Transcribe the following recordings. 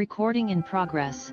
Recording in progress.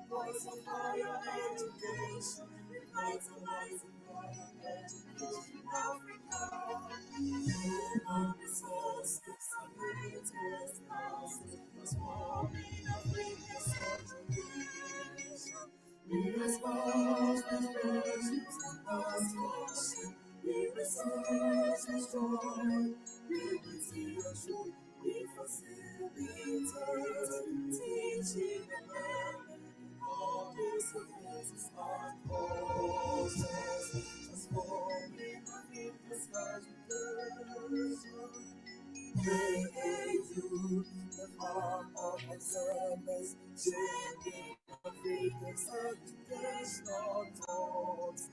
Voice of higher education, revitalizing higher education in Africa. Human resources are greatest assets, transforming Africa's education. We respond with virtues and passion. We research with joy. We see your truth. We facilitate teaching and learning. All disciplines and courses, transforming Africa's education. Hey, you, the heart of excellence, shaping Africa's educational thoughts.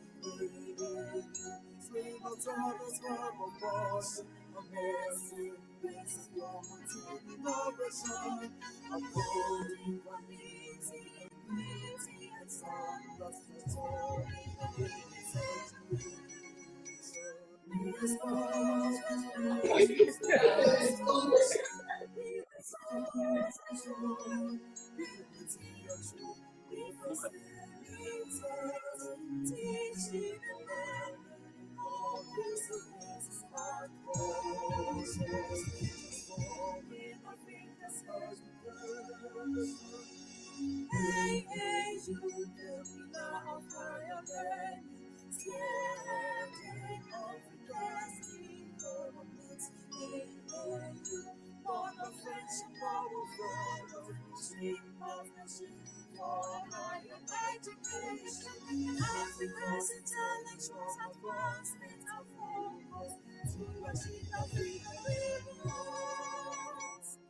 Swing our tongues from abortion, amazing places, poverty, innovation, upholding community, equity, and soundness, transforming Africa's education. We respond with grace, we respond with joy, unity and truth, we facilitate teaching and learning, all disciplines and courses, transforming Africa's education. Hey, you, the pillar of higher learning, standing Africa's development. Hey, you, born of friendship, powerful, stream partnership for higher education. Africa's intellectual advancement are focused to achieve African liberals.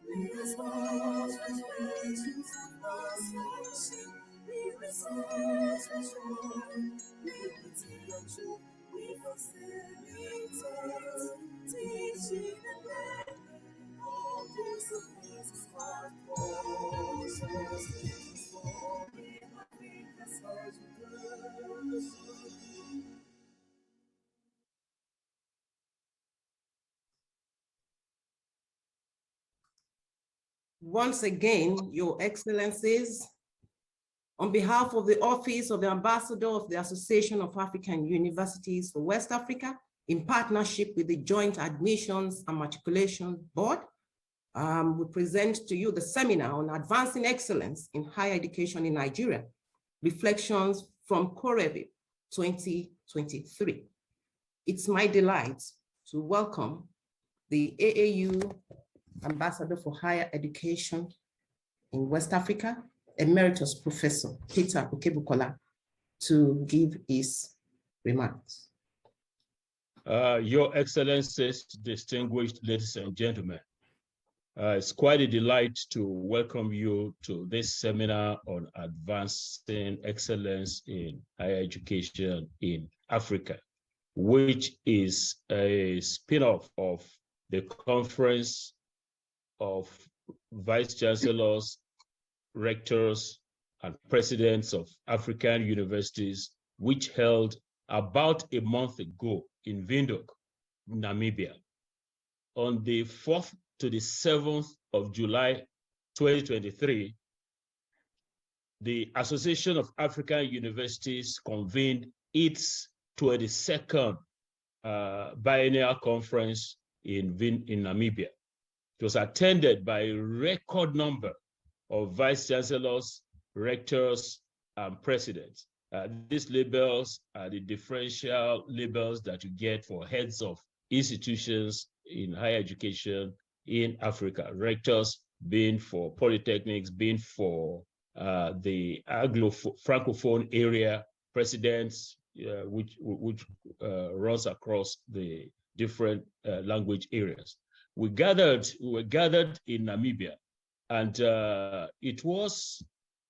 We respond with virtues and passion. We research with joy. We unity and truth. We facilitate teaching and learning. All disciplines and courses, transforming Africa's education. Once again, Your Excellencies, on behalf of the Office of the Ambassador of the Association of African Universities for West Africa, in partnership with the Joint Admissions and Matriculation Board, we present to you the seminar on advancing excellence in higher education in Nigeria, Reflections from COREVIP 2023. It's my delight to welcome the AAU Ambassador for Higher Education in West Africa, Emeritus Professor Peter Okebukola, to give his remarks. Your Excellencies, distinguished ladies and gentlemen, it's quite a delight to welcome you to this seminar on advancing excellence in higher education in Africa, which is a spin-off of the Conference of Vice Chancellors, Rectors, and Presidents of African Universities, which held about a month ago in Windhoek, Namibia. On the 4th to the 7th of July 2023, the Association of African Universities convened its 22nd biennial conference in Namibia. It was attended by a record number of vice chancellors, rectors, and president. These labels are the differential labels that you get for heads of institutions in higher education in Africa. Rectors being for polytechnics, being for the Anglo-Francophone area, presidents, which runs across the different language areas. We were gathered in Namibia, and it was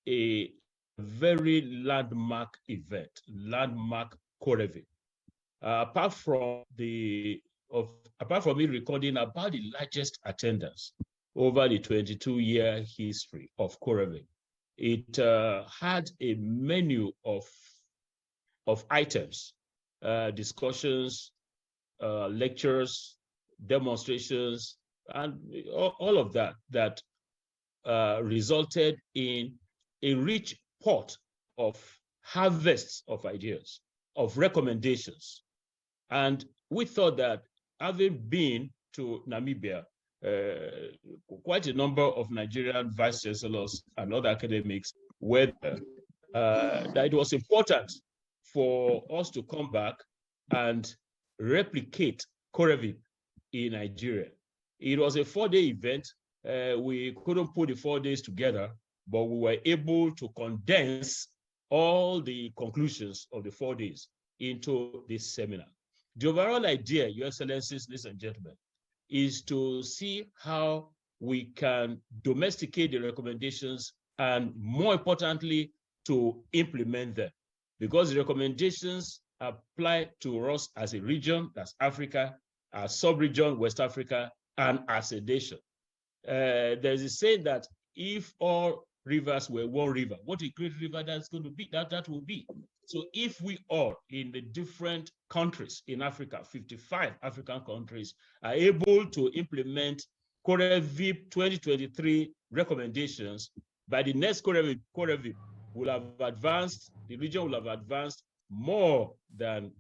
a very landmark event, landmark COREVIP. Apart from me recording about the largest attendance over the 22-year history of COREVIP, it had a menu of items, discussions, lectures, demonstrations, and all of that resulted in a rich pot of harvests of ideas, of recommendations. And we thought that, having been to Namibia, quite a number of Nigerian vice chancellors and other academics were there, that it was important for us to come back and replicate COREVIP in Nigeria. It was a 4-day event. We couldn't put the 4 days together, but we were able to condense all the conclusions of the 4 days into this seminar. The overall idea, Your Excellencies, ladies and gentlemen, is to see how we can domesticate the recommendations and, more importantly, to implement them. Because the recommendations apply to us as a region, that's Africa, as sub-region, West Africa, and as a nation. There's a saying that if all rivers were one river, what a great river that's going to be, that will be. So if we all in the different countries in Africa, 55 African countries, are able to implement COREVIP 2023 recommendations, by the next COREVIP will have advanced, the region will have advanced more than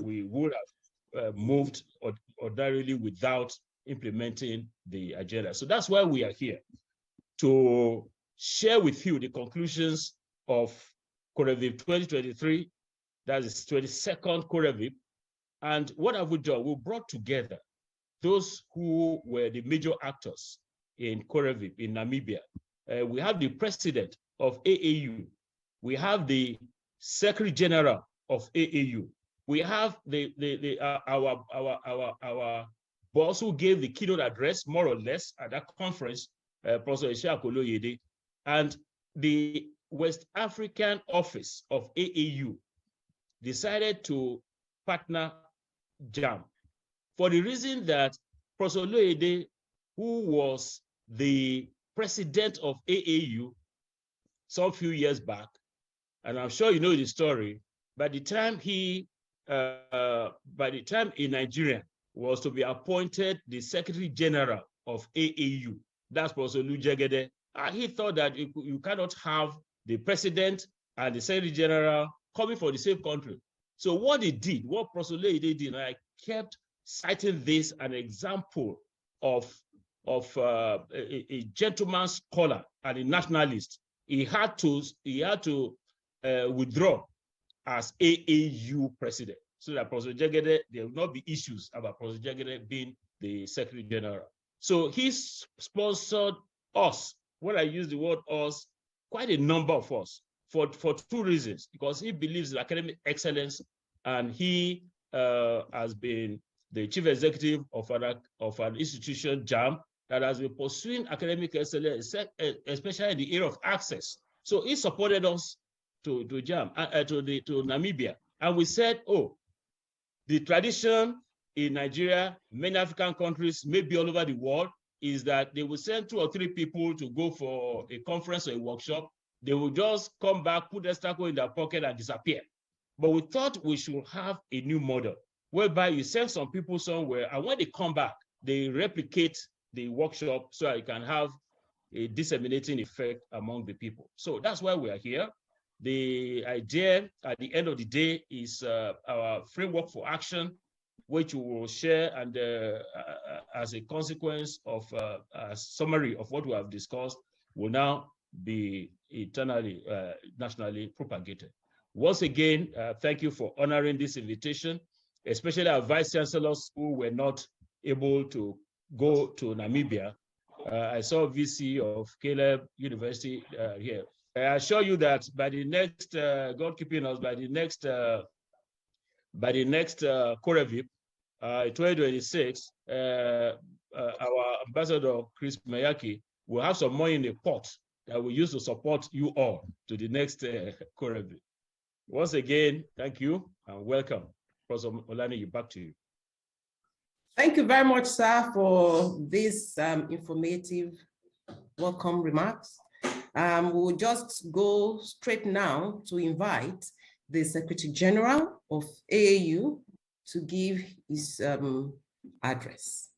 we would have moved ordinarily without implementing the agenda. So that's why we are here, to share with you the conclusions of COREVIP 2023, that is 22nd COREVIP. And what have we done? We brought together those who were the major actors in COREVIP in Namibia. We have the president of AAU. We have the Secretary General of AAU. We have our boss who gave the keynote address, more or less, at that conference, Professor Isha Koloyede, and the West African office of AAU decided to partner JAM for the reason that Professor Koloyede, who was the president of AAU some few years back, and I'm sure you know the story, by the time a Nigerian was to be appointed the Secretary General of AAU, that's Professor Lujegede, he thought that you cannot have the president and the Secretary General coming from the same country. So what he did, what Professor Lujegede did, and I kept citing this an example of a gentleman scholar and a nationalist. He had to withdraw as AAU president, so that Professor Jegede, there will not be issues about Professor Jegede being the Secretary General. So he sponsored us. When I use the word us, quite a number of us, for 2 reasons. Because he believes in academic excellence, and he has been the chief executive of an institution, JAM, that has been pursuing academic excellence, especially in the area of access. So he supported us to JAM, to Namibia. And we said, oh, the tradition in Nigeria, many African countries, maybe all over the world, is that they will send 2 or 3 people to go for a conference or a workshop. They will just come back, put their stack in their pocket and disappear. But we thought we should have a new model, whereby you send some people somewhere, and when they come back, they replicate the workshop so it can have a disseminating effect among the people. So that's why we are here. The idea at the end of the day is our framework for action, which we will share, and as a consequence of a summary of what we have discussed, will now be eternally, nationally propagated. Once again, thank you for honoring this invitation, especially our vice chancellors who were not able to go to Namibia. I saw VC of Caleb University here. I assure you that by the next, God keeping us, by the next COREVIP, 2026, our ambassador, Chris Mayaki, will have some money in the pot that we use to support you all to the next COREVIP. Once again, thank you and welcome. Professor Olaniyi, back to you. Thank you very much, sir, for this informative welcome remarks. We'll just go straight now to invite the Secretary General of AAU to give his address.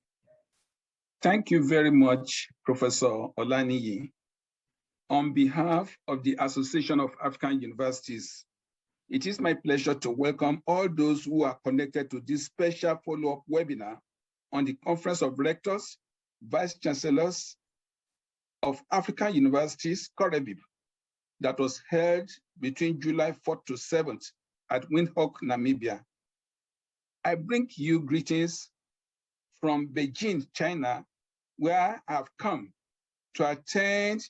Thank you very much, Professor Olaniyi. On behalf of the Association of African Universities, it is my pleasure to welcome all those who are connected to this special follow-up webinar on the Conference of Rectors, Vice Chancellors of African Universities, COREVIP, that was held between July 4th to 7th at Windhoek, Namibia. I bring you greetings from Beijing, China, where I have come to attend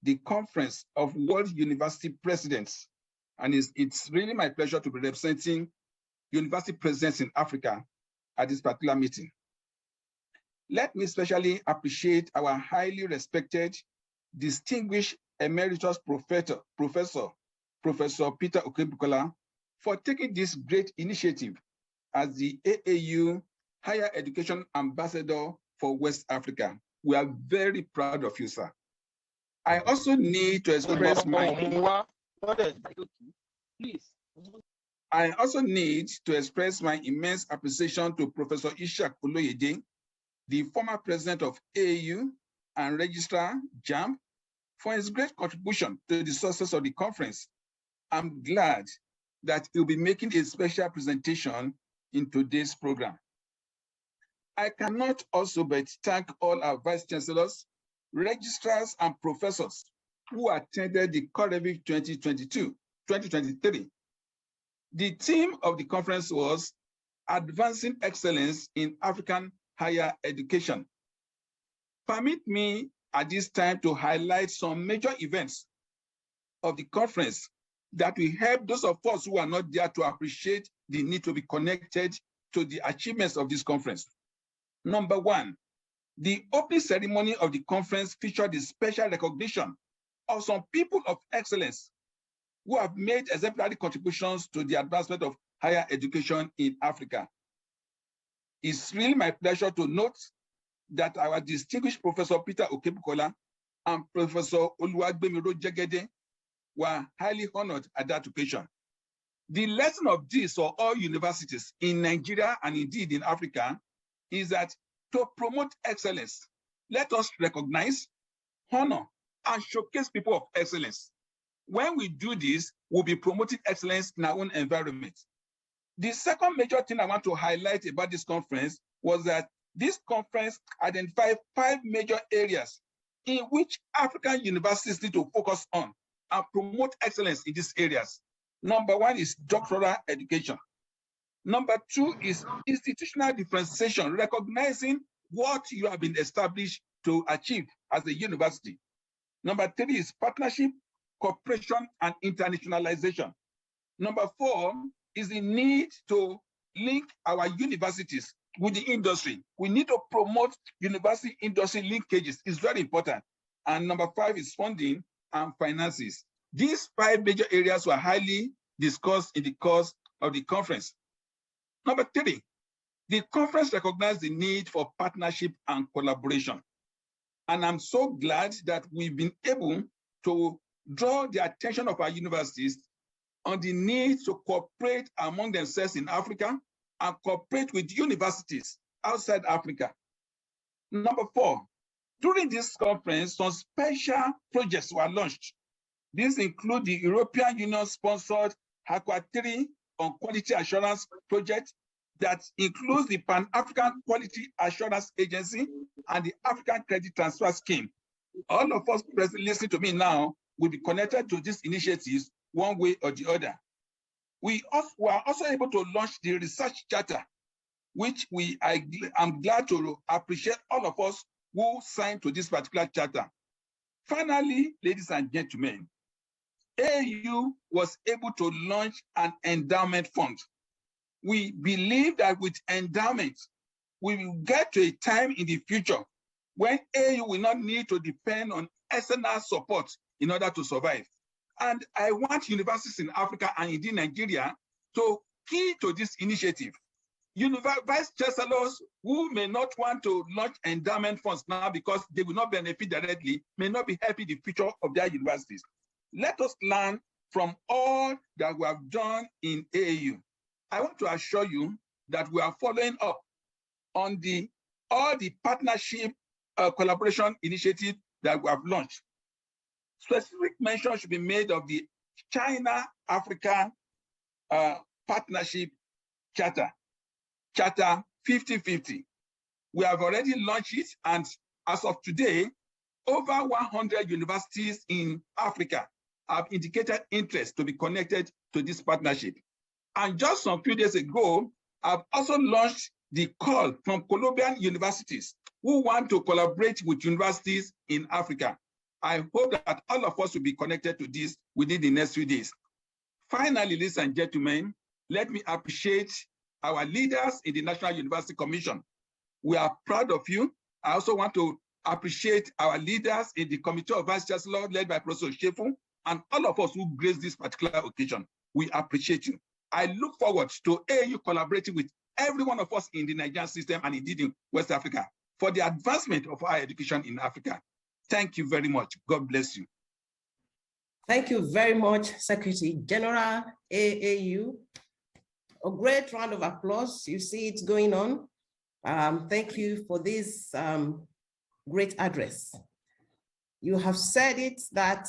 the Conference of World University Presidents. And it's really my pleasure to be representing university presidents in Africa at this particular meeting. Let me especially appreciate our highly respected, distinguished emeritus professor, Professor Peter Okebukola, for taking this great initiative as the AAU Higher Education Ambassador for West Africa. We are very proud of you, sir. I also need to express my immense appreciation to Professor Ishak Oloyede, the former president of AAU and registrar JAMB, for his great contribution to the success of the conference. I'm glad that he'll be making a special presentation in today's program. I cannot also but thank all our vice chancellors, registrars, and professors who attended the COREVIP 2023. The theme of the conference was Advancing Excellence in African Higher Education. Permit me at this time to highlight some major events of the conference that will help those of us who are not there to appreciate the need to be connected to the achievements of this conference. Number one, the opening ceremony of the conference featured the special recognition of some people of excellence who have made exemplary contributions to the advancement of higher education in Africa. It's really my pleasure to note that our distinguished Professor Peter Okebukola and Professor Oluwagbemiro Jegede were highly honored at that occasion. The lesson of this for all universities in Nigeria and indeed in Africa is that to promote excellence, let us recognize, honor, and showcase people of excellence. When we do this, we'll be promoting excellence in our own environment. The second major thing I want to highlight about this conference was that this conference identified 5 major areas in which African universities need to focus on and promote excellence in these areas. Number 1 is doctoral education. Number 2 is institutional differentiation, recognizing what you have been established to achieve as a university. Number 3 is partnership, cooperation, and internationalization. Number 4 is the need to link our universities with the industry. We need to promote university industry linkages. It's very important. And number 5 is funding and finances. These 5 major areas were highly discussed in the course of the conference. Number 3, the conference recognized the need for partnership and collaboration. And I'm so glad that we've been able to draw the attention of our universities on the need to cooperate among themselves in Africa and cooperate with universities outside Africa. Number 4, during this conference, some special projects were launched. These include the European Union-sponsored HAQUA 3 on Quality Assurance project that includes the Pan-African Quality Assurance Agency and the African Credit Transfer Scheme. All of us listening to me now will be connected to these initiatives one way or the other. We are also able to launch the research charter, which I'm glad to appreciate all of us who signed to this particular charter. Finally, ladies and gentlemen, AU was able to launch an endowment fund. We believe that with endowment, we will get to a time in the future when AU will not need to depend on external support in order to survive. And I want universities in Africa and indeed Nigeria to key to this initiative. Vice chancellors who may not want to launch endowment funds now because they will not benefit directly may not be helping the future of their universities. Let us learn from all that we have done in AU. I want to assure you that we are following up on all the partnership collaboration initiative that we have launched. Specific mention should be made of the China-Africa Partnership Charter, Charter 50/50. We have already launched it, and as of today, over 100 universities in Africa have indicated interest to be connected to this partnership. And just some few days ago, I've also launched the call from Colombian universities who want to collaborate with universities in Africa. I hope that all of us will be connected to this within the next few days. Finally, ladies and gentlemen, let me appreciate our leaders in the National University Commission. We are proud of you. I also want to appreciate our leaders in the Committee of Vice Chancellor led by Professor Shefu and all of us who graced this particular occasion. We appreciate you. I look forward to AU collaborating with every one of us in the Nigerian system and indeed in West Africa for the advancement of our education in Africa. Thank you very much. God bless you. Thank you very much, Secretary General AAU. A great round of applause. You see it going on. Thank you for this great address. You have said it that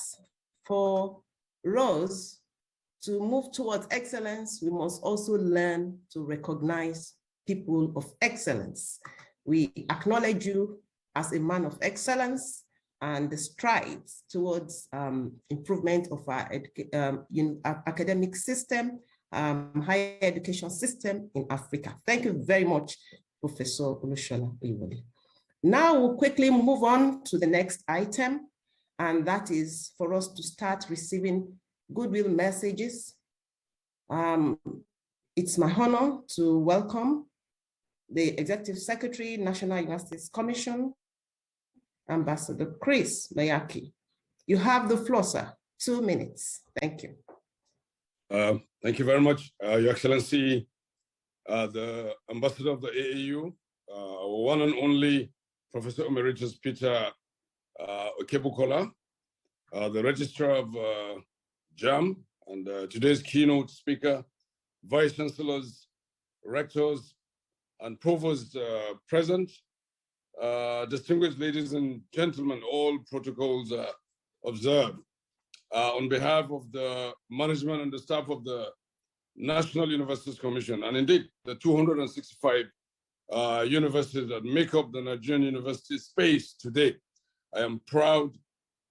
for Rose to move towards excellence, we must also learn to recognize people of excellence. We acknowledge you as a man of excellence and the strides towards improvement of our academic system, higher education system in Africa. Thank you very much, Professor Olusola Oyewole. Now we'll quickly move on to the next item, and that is for us to start receiving goodwill messages. It's my honor to welcome the Executive Secretary, National Universities Commission, Ambassador Chris Mayaki. You have the floor, sir. 2 minutes. Thank you. Thank you very much, Your Excellency, the Ambassador of the AAU, our one and only Professor Emeritus Peter Okebukola, the Registrar of JAM, and today's keynote speaker, Vice Chancellors, Rectors, and Provosts present, distinguished ladies and gentlemen, all protocols observed. On behalf of the management and the staff of the National Universities Commission, and indeed the 265 universities that make up the Nigerian university space today, I am proud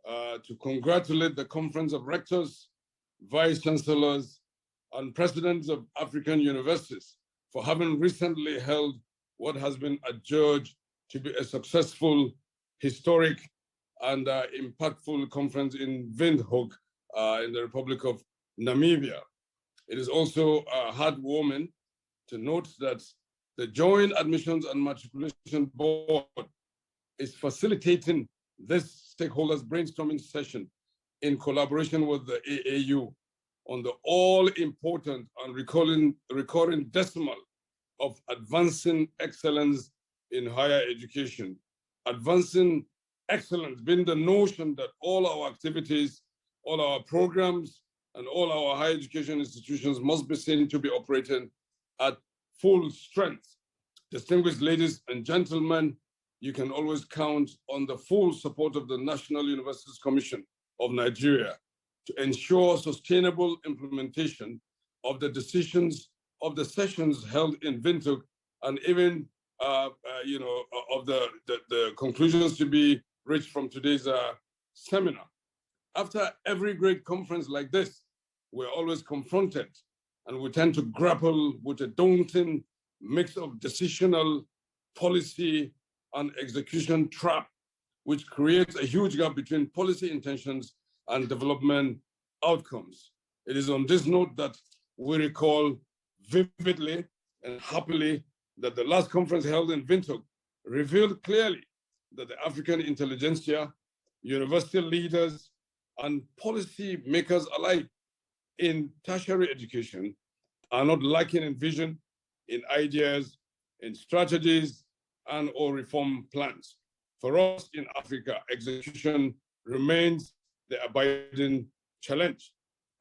to congratulate the Conference of Rectors, Vice Chancellors, and Presidents of African universities for having recently held what has been adjudged to be a successful, historic, and impactful conference in Windhoek in the Republic of Namibia. It is also heartwarming to note that the Joint Admissions and Matriculation Board is facilitating this stakeholders brainstorming session in collaboration with the AAU on the all-important and recurring decimal of advancing excellence in higher education. Advancing excellence being the notion that all our activities, all our programs, and all our higher education institutions must be seen to be operating at full strength. Distinguished ladies and gentlemen, you can always count on the full support of the National Universities Commission of Nigeria to ensure sustainable implementation of the decisions of the sessions held in Windhoek, and even of the conclusions to be reached from today's seminar. After every great conference like this, we're always confronted and we tend to grapple with a daunting mix of decisional, policy, and execution trap, which creates a huge gap between policy intentions and development outcomes. It is on this note that we recall vividly and happily that the last conference held in Windhoek revealed clearly that the African intelligentsia, university leaders, and policy makers alike in tertiary education are not lacking in vision, in ideas, in strategies, and or reform plans. For us in Africa, execution remains the abiding challenge.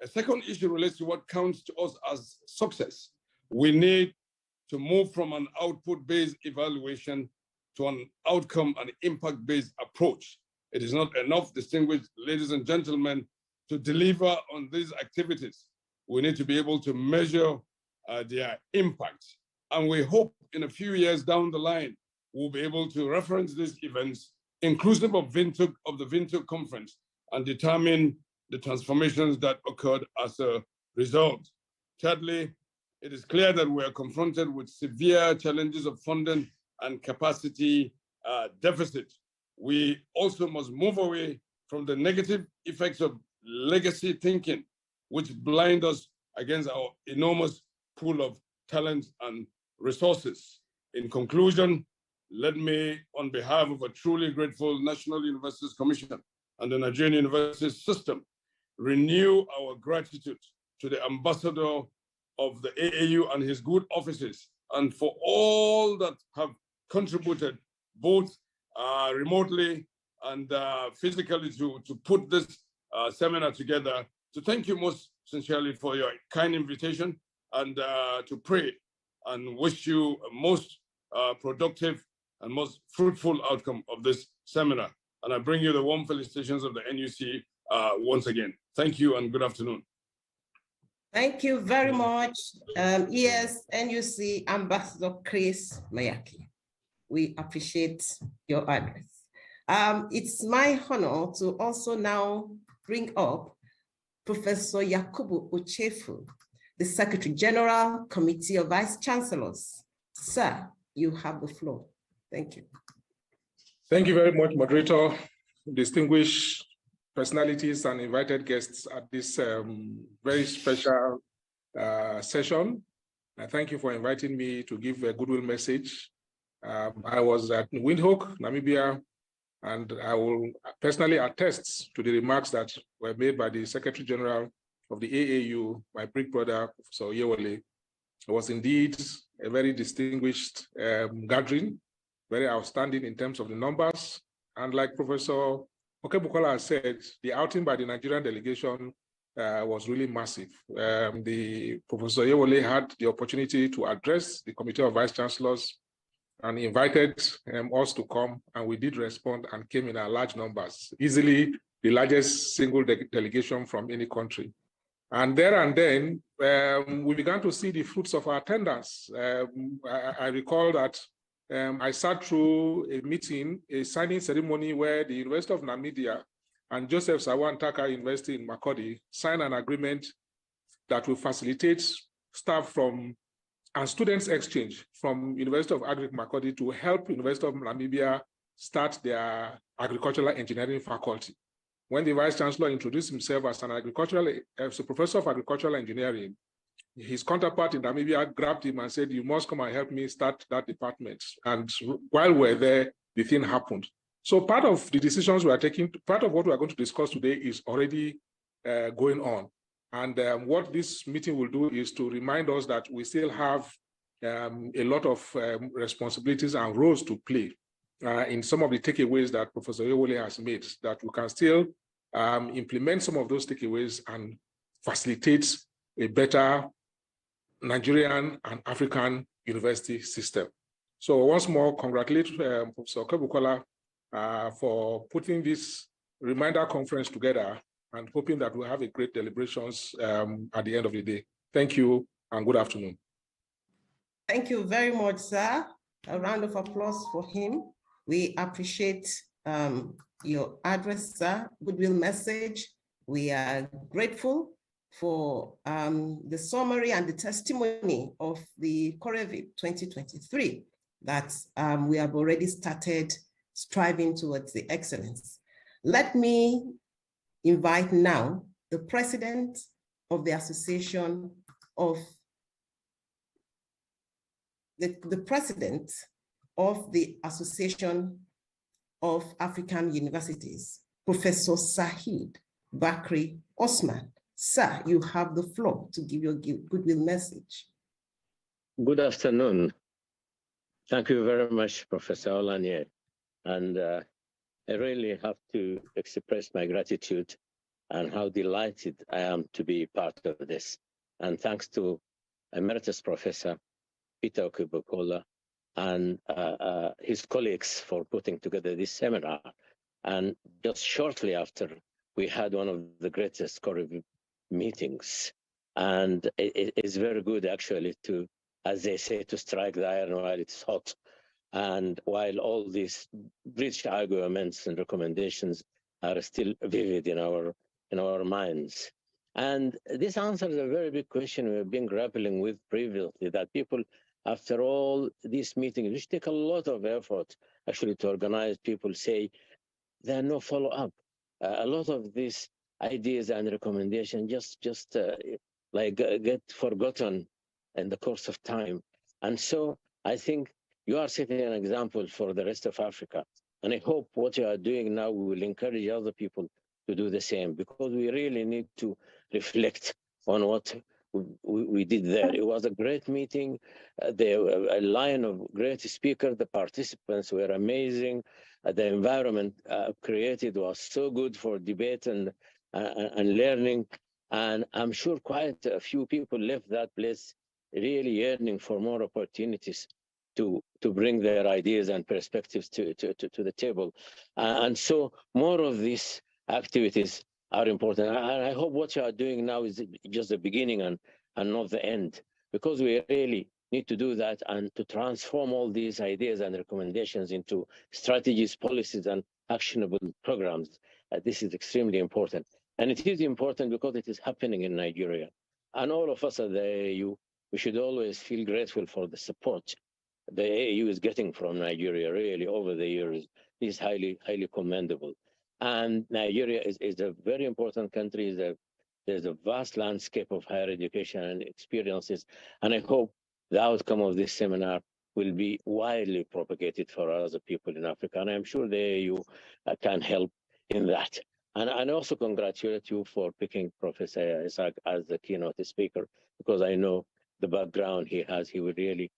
A second issue relates to what counts to us as success. We need to move from an output-based evaluation to an outcome and impact-based approach. It is not enough, distinguished ladies and gentlemen, to deliver on these activities. We need to be able to measure their impact. And we hope in a few years down the line, we'll be able to reference these events, inclusive of the Windhoek conference, and determine the transformations that occurred as a result. Thirdly, it is clear that we are confronted with severe challenges of funding and capacity deficit. We also must move away from the negative effects of legacy thinking, which blind us against our enormous pool of talent and resources. In conclusion, let me, on behalf of a truly grateful National Universities Commission and the Nigerian university system, renew our gratitude to the ambassador of the AAU and his good offices, and for all that have contributed both remotely and physically to put this seminar together. To thank you most sincerely for your kind invitation and to pray and wish you a most productive and most fruitful outcome of this seminar. And I bring you the warm felicitations of the NUC once again. Thank you and good afternoon. Thank you very much, NUC Ambassador Chris Mayaki. We appreciate your address. It's my honor to also now bring up Professor Yakubu Ochefu, the Secretary General, Committee of Vice Chancellors. Sir, you have the floor. Thank you. Thank you very much, moderator, distinguished personalities and invited guests at this very special session. Thank you for inviting me to give a goodwill message. I was at Windhoek, Namibia, and I will personally attest to the remarks that were made by the Secretary General of the AAU, my big brother, Professor Yewole. It was indeed a very distinguished gathering, very outstanding in terms of the numbers. And like Professor Okebukola said, the outing by the Nigerian delegation was really massive. The Professor Yewole had the opportunity to address the Committee of Vice Chancellors and invited us to come, and we did respond and came in our large numbers, easily the largest single delegation from any country. And there and then, we began to see the fruits of our attendance. I recall that I sat through a meeting, a signing ceremony where the University of Namibia and Joseph Sawan Taka University in Makurdi signed an agreement that will facilitate staff from and students exchange from University of Agric Makurdi to help University of Namibia start their agricultural engineering faculty. When the Vice Chancellor introduced himself as a professor of agricultural engineering, his counterpart in Namibia grabbed him and said, "You must come and help me start that department." And while we're there, the thing happened. So part of the decisions we are taking, part of what we are going to discuss today is already going on. And what this meeting will do is to remind us that we still have a lot of responsibilities and roles to play in some of the takeaways that Professor Yewole has made, that we can still implement some of those takeaways and facilitate a better Nigerian and African university system. So once more, congratulate Professor Okebukola for putting this reminder conference together and hoping that we'll have a great deliberations at the end of the day. Thank you and good afternoon. Thank you very much, sir. A round of applause for him. We appreciate your address, sir, goodwill message. We are grateful for the summary and the testimony of the COREVIP 2023 that we have already started striving towards the excellence. Let me invite now the president of the Association of the president of the Association of African Universities, Professor Saheed Bakri Osman. Sir, you have the floor to give your goodwill message. Good afternoon. Thank you very much, Professor Olanye. And I really have to express my gratitude and how delighted I am to be part of this. And thanks to Emeritus Professor Peter Okubukola and his colleagues for putting together this seminar. And just shortly after, we had one of the greatest COREVIP meetings. And it is very good actually to, as they say, to strike the iron while it's hot. And while all these rich arguments and recommendations are still vivid in our minds. And this answers a very big question we've been grappling with previously, that people, after all these meetings, which take a lot of effort actually to organize, people say there are no follow-up. A lot of these ideas and recommendations just get forgotten in the course of time. And so I think you are setting an example for the rest of Africa. And I hope what you are doing now will encourage other people to do the same, because we really need to reflect on what we did there. It was a great meeting. There were a line of great speakers. The participants were amazing. The environment created was so good for debate and learning. And I'm sure quite a few people left that place really yearning for more opportunities to bring their ideas and perspectives to the table. And so more of these activities are important. And I hope what you are doing now is just the beginning and not the end, because we really need to do that and to transform all these ideas and recommendations into strategies, policies, and actionable programs. This is extremely important. And it is important because it is happening in Nigeria. And all of us at the AAU, we should always feel grateful for the support the AAU is getting from Nigeria really over the years. Is highly, highly commendable. And Nigeria is a very important country. There's a vast landscape of higher education and experiences. And I hope the outcome of this seminar will be widely propagated for other people in Africa. And I'm sure the AAU can help in that. And I also congratulate you for picking Professor Isaac as the keynote speaker, because I know the background he has, he will really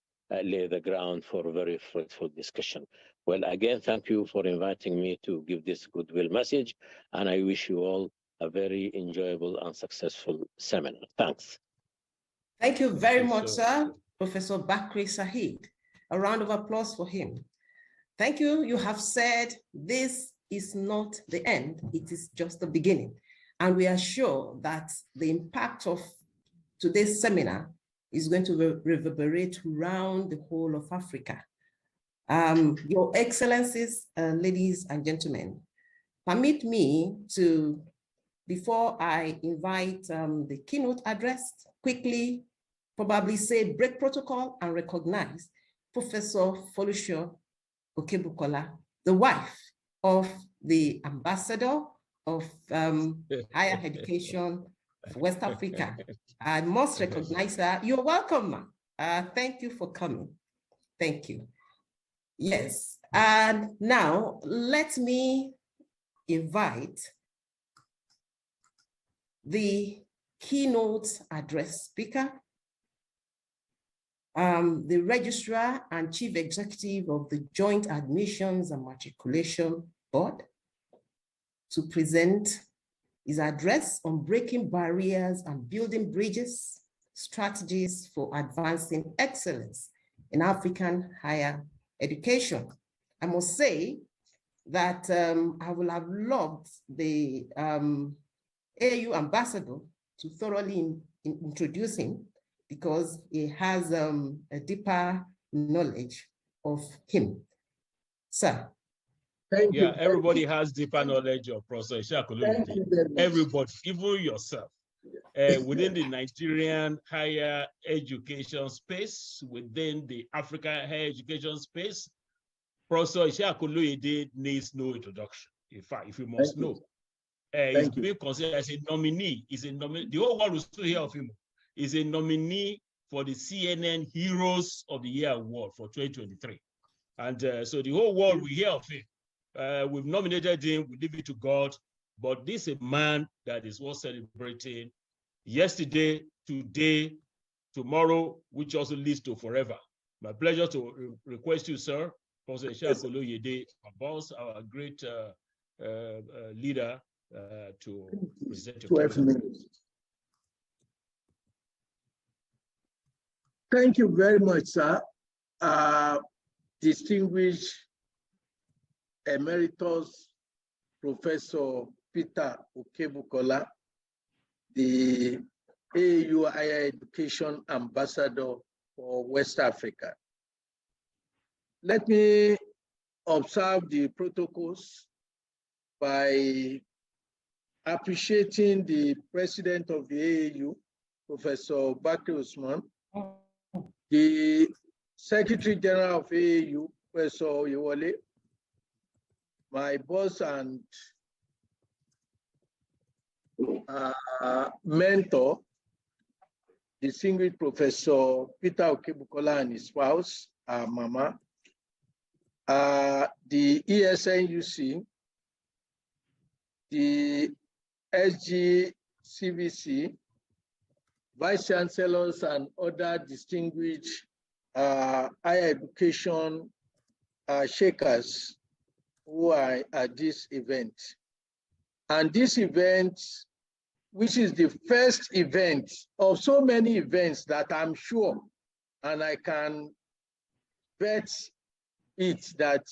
lay the ground for a very fruitful discussion. Well, again, thank you for inviting me to give this goodwill message, and I wish you all a very enjoyable and successful seminar. Thanks. Thank you very much, sir, Professor Bakri Saheed. A round of applause for him. Thank you. You have said this is not the end, it is just the beginning. And we are sure that the impact of today's seminar is going to reverberate around the whole of Africa. Your Excellencies, ladies and gentlemen, permit me to, before I invite the keynote address, quickly probably say break protocol and recognize Professor Folusho Okubukola, the wife of the ambassador of higher education for West Africa. I must recognize her. You're welcome, ma'am. Thank you for coming. Thank you. Yes, and now let me invite the keynote address speaker, the Registrar and Chief Executive of the Joint Admissions and Matriculation Board, to present his address on breaking barriers and building bridges, strategies for advancing excellence in African higher education. I must say that I will have loved the AU ambassador to thoroughly introduce him, because he has a deeper knowledge of him. Sir. Thank you. Everybody has deeper knowledge of Professor Ishaq Thank Oloyede. you very much. Everybody, even yourself. Within the Nigerian higher education space, within the African higher education space, Professor Ishaq Oloyede needs no introduction. In fact, if you must know, he's being considered as a nominee. The whole world will still hear of him. He's a nominee for the CNN Heroes of the Year Award for 2023. And so the whole world will hear of him. We've nominated him, we leave it to God, but this is a man that is worth celebrating yesterday, today, tomorrow, which also leads to forever. My pleasure to request you, sir, Professor Ishaq Oloyede, our boss, our great leader, to present your 12 minutes. Thank you very much, sir. Distinguished Emeritus Professor Peter Okebukola, the AU Higher Education Ambassador for West Africa. Let me observe the protocols by appreciating the President of the AAU, Professor Bakri Usman, the Secretary General of AAU, Professor Yewole, my boss and mentor, distinguished Professor Peter Okebukola and his spouse, Mama, the ESNUC, the SGCVC, Vice Chancellors and other distinguished higher education shakers who are at this event. And this event, which is the first event of so many events that I'm sure, and I can bet it that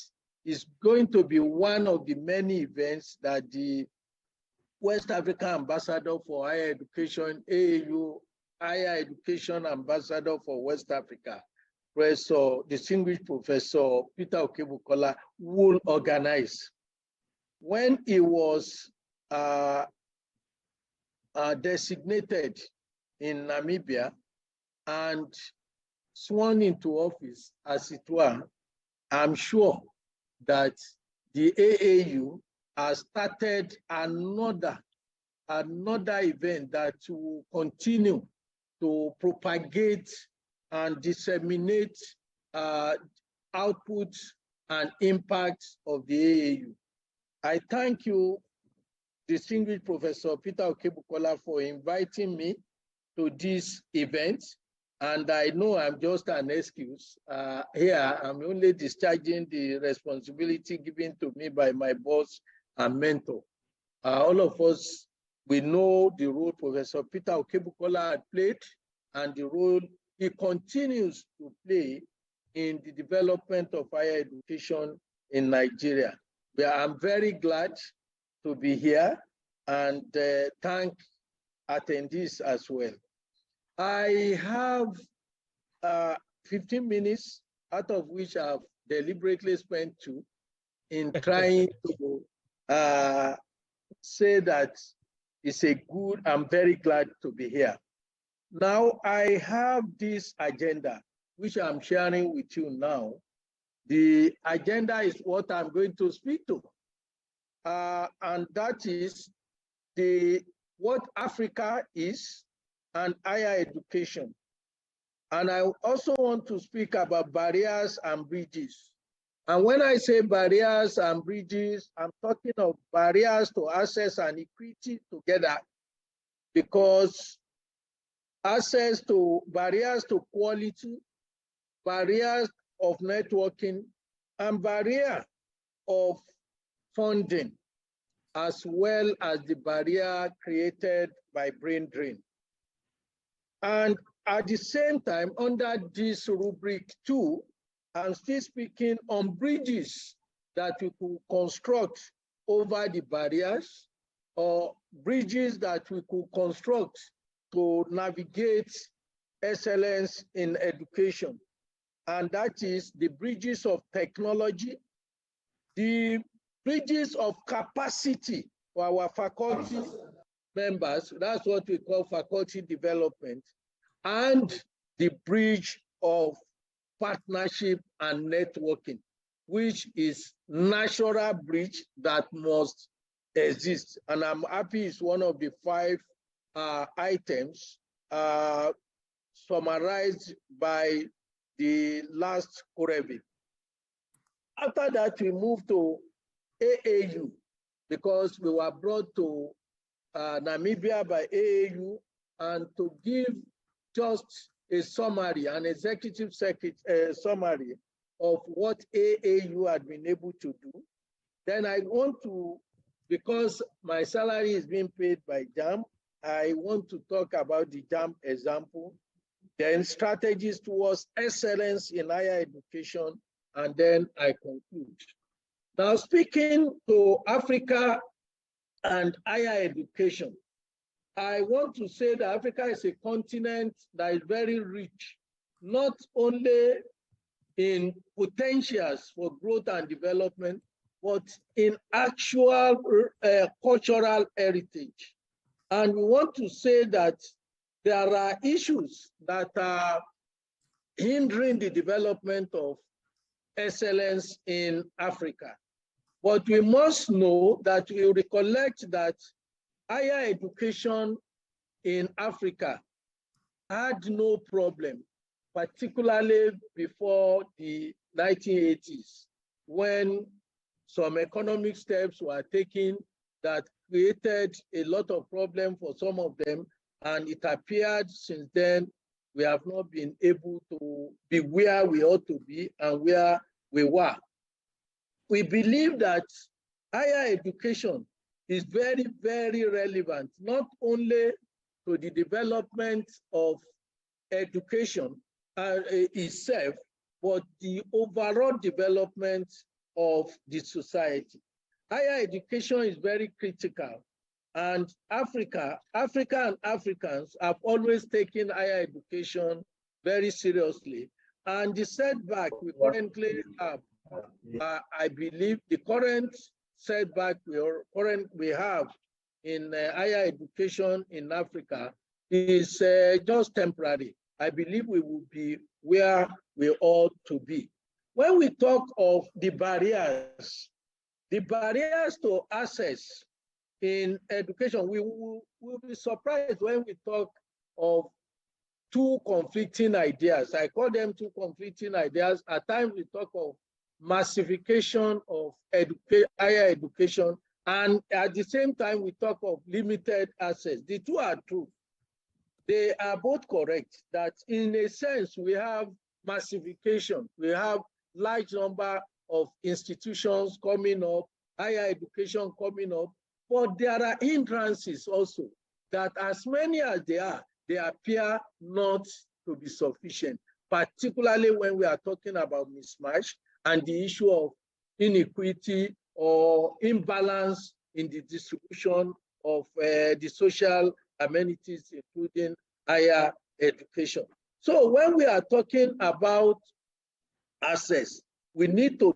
is going to be one of the many events that the West African Ambassador for Higher Education, AAU Higher Education Ambassador for West Africa, distinguished Professor Peter Okebukola will organize. When he was designated in Namibia and sworn into office, as it were, I'm sure that the AAU has started another event that will continue to propagate and disseminate outputs and impacts of the AAU. I thank you, distinguished Professor Peter Okebukola, for inviting me to this event. And I know I'm just an excuse. Here, I'm only discharging the responsibility given to me by my boss and mentor. All of us, we know the role Professor Peter Okebukola had played and the role he continues to play in the development of higher education in Nigeria. I'm very glad to be here and thank attendees as well. I have 15 minutes, out of which I've deliberately spent 2 in trying to say that it's a good, I'm very glad to be here. Now I have this agenda, which I'm sharing with you now. The agenda is what I'm going to speak to. And that is what Africa is and higher education. And I also want to speak about barriers and bridges. And when I say barriers and bridges, I'm talking of barriers to access and equity together, because barriers to quality, barriers of networking, and barrier of funding, as well as the barrier created by brain drain. And at the same time, under this rubric 2, I'm still speaking on bridges that we could construct over the barriers, or bridges that we could construct to navigate excellence in education. And that is the bridges of technology, the bridges of capacity for our faculty members. That's what we call faculty development, and the bridge of partnership and networking, which is natural bridge that must exist. And I'm happy it's one of the 5 items summarized by the last COREVIP. After that, we moved to AAU because we were brought to Namibia by AAU, and to give just a summary, an executive summary of what AAU had been able to do. Then I want to, because my salary is being paid by JAMB, I want to talk about the JAMB example, then strategies towards excellence in higher education, and then I conclude. Now, speaking to Africa and higher education, I want to say that Africa is a continent that is very rich, not only in potentials for growth and development, but in actual cultural heritage. And we want to say that there are issues that are hindering the development of excellence in Africa. But we must know that we recollect that higher education in Africa had no problem, particularly before the 1980s, when some economic steps were taken that created a lot of problems for some of them. And it appeared since then, we have not been able to be where we ought to be and where we were. We believe that higher education is very, very relevant, not only to the development of education itself, but the overall development of the society. Higher education is very critical, and Africa and Africans have always taken higher education very seriously. And the setback we currently have, I believe the current setback we have in higher education in Africa is just temporary. I believe we will be where we ought to be. When we talk of the barriers to access in education, we will be surprised when we talk of 2 conflicting ideas. I call them 2 conflicting ideas. At times we talk of massification of higher education, and at the same time we talk of limited access. The 2 are true. They are both correct, that in a sense we have massification. We have large number of institutions coming up, higher education coming up, but there are hindrances also, that as many as they appear not to be sufficient, particularly when we are talking about mismatch and the issue of inequity or imbalance in the distribution of the social amenities, including higher education. So when we are talking about access, we need to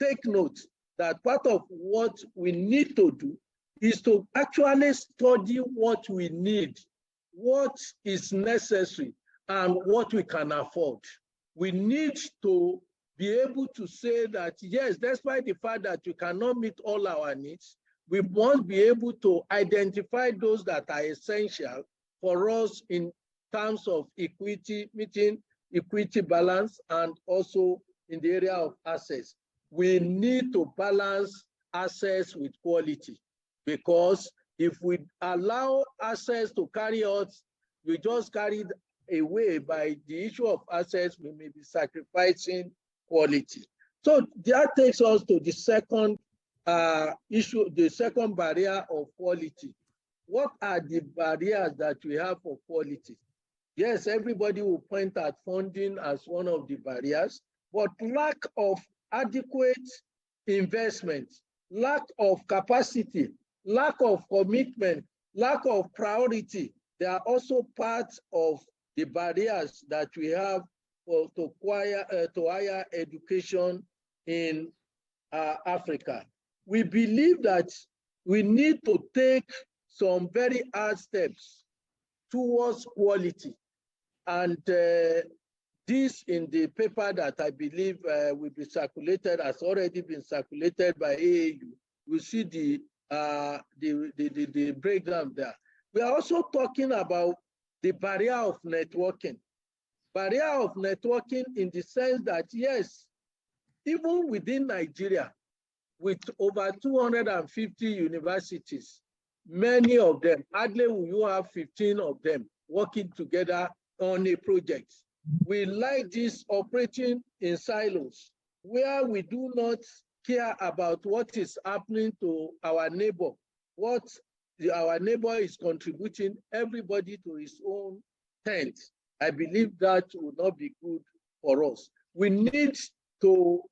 take note that part of what we need to do is to actually study what we need, what is necessary, and what we can afford. We need to be able to say that, yes, despite the fact that we cannot meet all our needs, we must be able to identify those that are essential for us in terms of equity, meeting equity balance, and also in the area of access. We need to balance access with quality, because if we allow access to carry us, we just carried away by the issue of access, we may be sacrificing quality. So that takes us to the second issue, the second barrier of quality. What are the barriers that we have for quality? Yes, everybody will point at funding as one of the barriers, but lack of adequate investment, lack of capacity, lack of commitment, lack of priority, they are also part of the barriers that we have to higher education in Africa. We believe that we need to take some very hard steps towards quality. And this in the paper that I believe will be circulated, has already been circulated by AAU. We see the breakdown there. We are also talking about the barrier of networking. Barrier of networking in the sense that, yes, even within Nigeria, with over 250 universities, many of them, hardly will you have 15 of them working together on a project. We like this operating in silos, where we do not care about what is happening to our neighbor, what our neighbor is contributing, everybody to his own tent. I believe that will not be good for us. We need to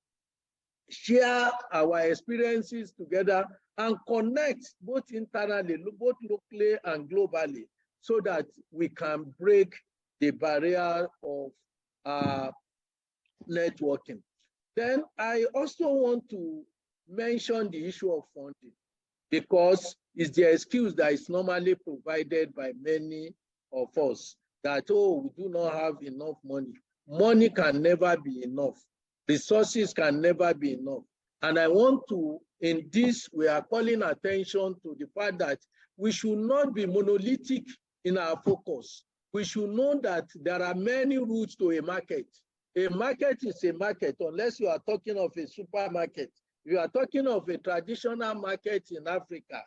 share our experiences together and connect both internally, both locally and globally, so that we can break the barrier of networking. Then I also want to mention the issue of funding, because it's the excuse that is normally provided by many of us that, oh, we do not have enough money. Money can never be enough. Resources can never be enough. And I want to, in this, we are calling attention to the fact that we should not be monolithic in our focus. We should know that there are many routes to a market. A market is a market, unless you are talking of a supermarket. If you are talking of a traditional market in Africa,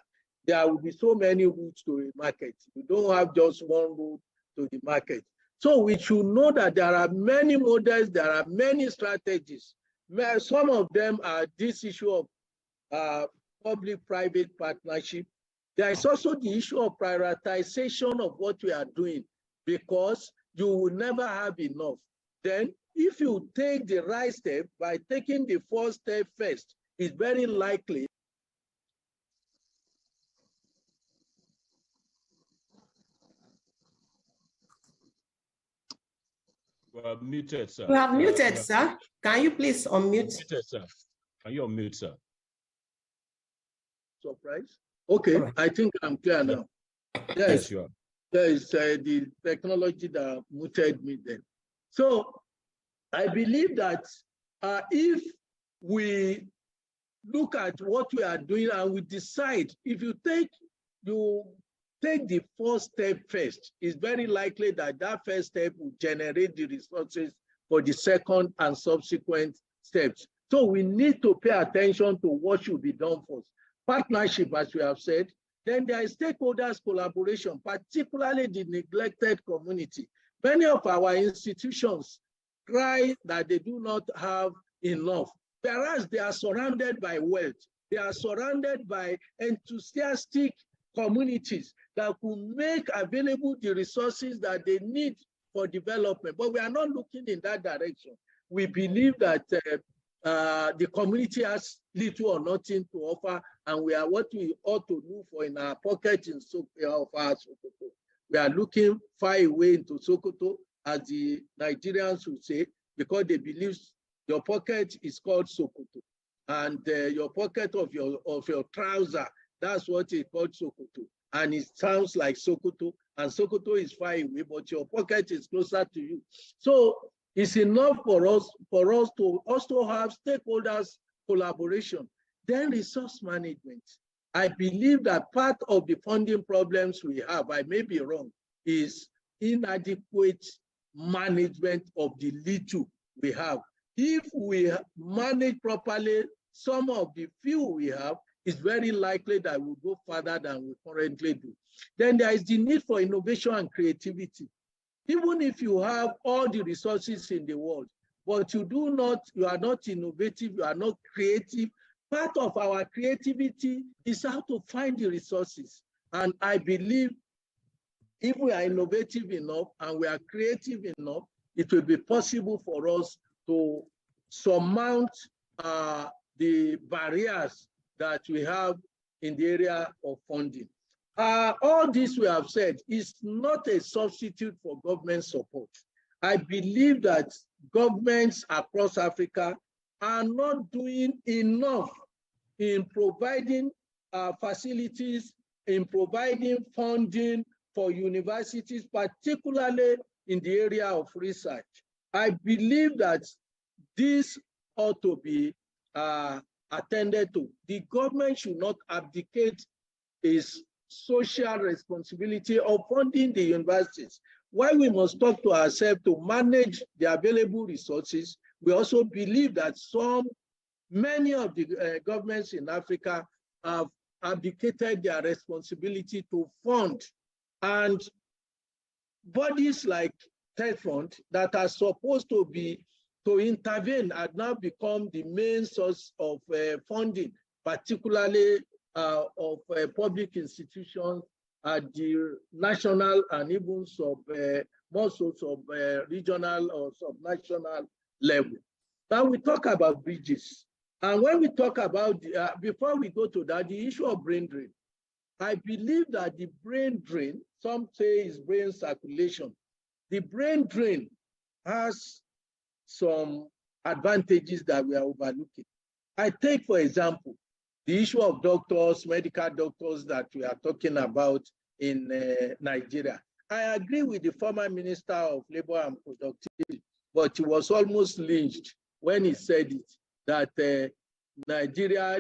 there will be so many routes to a market. You don't have just one route to the market. So we should know that there are many models, there are many strategies. Some of them are this issue of public-private partnership. There is also the issue of prioritization of what we are doing, because you will never have enough. Then if you take the right step by taking the first step first, it's very likely. You are muted, sir. You are muted, sir. Can you please unmute? Muted, sir. Can you unmute, sir? Surprise? Okay, right. I think I'm clear now. Yes, you are. There is the technology that muted me then. So I believe that if we look at what we are doing and we decide, if you take the first step first, it's very likely that that first step will generate the resources for the second and subsequent steps. So we need to pay attention to what should be done first. Partnership, as we have said. Then there is stakeholders collaboration, particularly the neglected community. Many of our institutions cry that they do not have enough, whereas they are surrounded by wealth. They are surrounded by enthusiastic communities that could make available the resources that they need for development. But we are not looking in that direction. We believe that the community has little or nothing to offer, and we are what we ought to look for in our pocket in Sokoto. We are looking far away into Sokoto, as the Nigerians would say, because they believe your pocket is called Sokoto, and your pocket of your trouser, that's what is called Sokoto. And it sounds like Sokoto, and Sokoto is far away, but your pocket is closer to you. So it's enough for us to also have stakeholders collaboration. Then resource management. I believe that part of the funding problems we have, I may be wrong, is inadequate management of the little we have. If we manage properly some of the few we have, it's very likely that we'll go further than we currently do. Then there is the need for innovation and creativity. Even if you have all the resources in the world, but you are not innovative, you are not creative, part of our creativity is how to find the resources. And I believe if we are innovative enough and we are creative enough, it will be possible for us to surmount the barriers that we have in the area of funding. All this we have said is not a substitute for government support. I believe that governments across Africa are not doing enough in providing facilities, in providing funding for universities, particularly in the area of research. I believe that this ought to be attended to. The government should not abdicate its social responsibility of funding the universities. While we must talk to ourselves to manage the available resources, we also believe that many of the governments in Africa have abdicated their responsibility to fund, and bodies like TEFRONT that are supposed to intervene have now become the main source of funding, particularly of public institutions at the national and even more so regional or subnational level. Now we talk about bridges. And when we talk about, before we go to that, the issue of brain drain, I believe that the brain drain, some say is brain circulation. The brain drain has some advantages that we are overlooking. I take, for example, the issue of doctors, medical doctors that we are talking about in Nigeria. I agree with the former Minister of Labor and Productivity, but he was almost lynched when he said it, that Nigeria,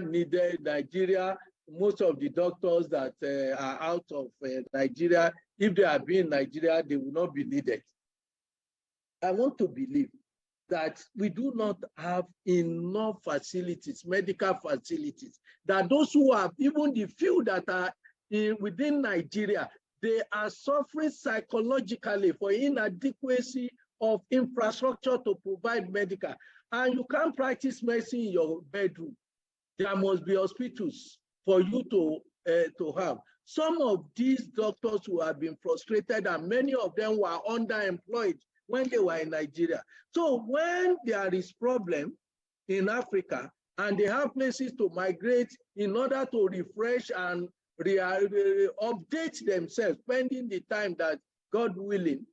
most of the doctors that are out of Nigeria, if they are being in Nigeria, they will not be needed. I want to believe that we do not have enough facilities, medical facilities, that those who have, even the few that are within Nigeria, they are suffering psychologically for inadequacy of infrastructure to provide medical. And you can't practice medicine in your bedroom. There must be hospitals for you to have. Some of these doctors who have been frustrated, and many of them were underemployed when they were in Nigeria. So when there is problem in Africa and they have places to migrate in order to refresh and update themselves, pending the time that, God willing,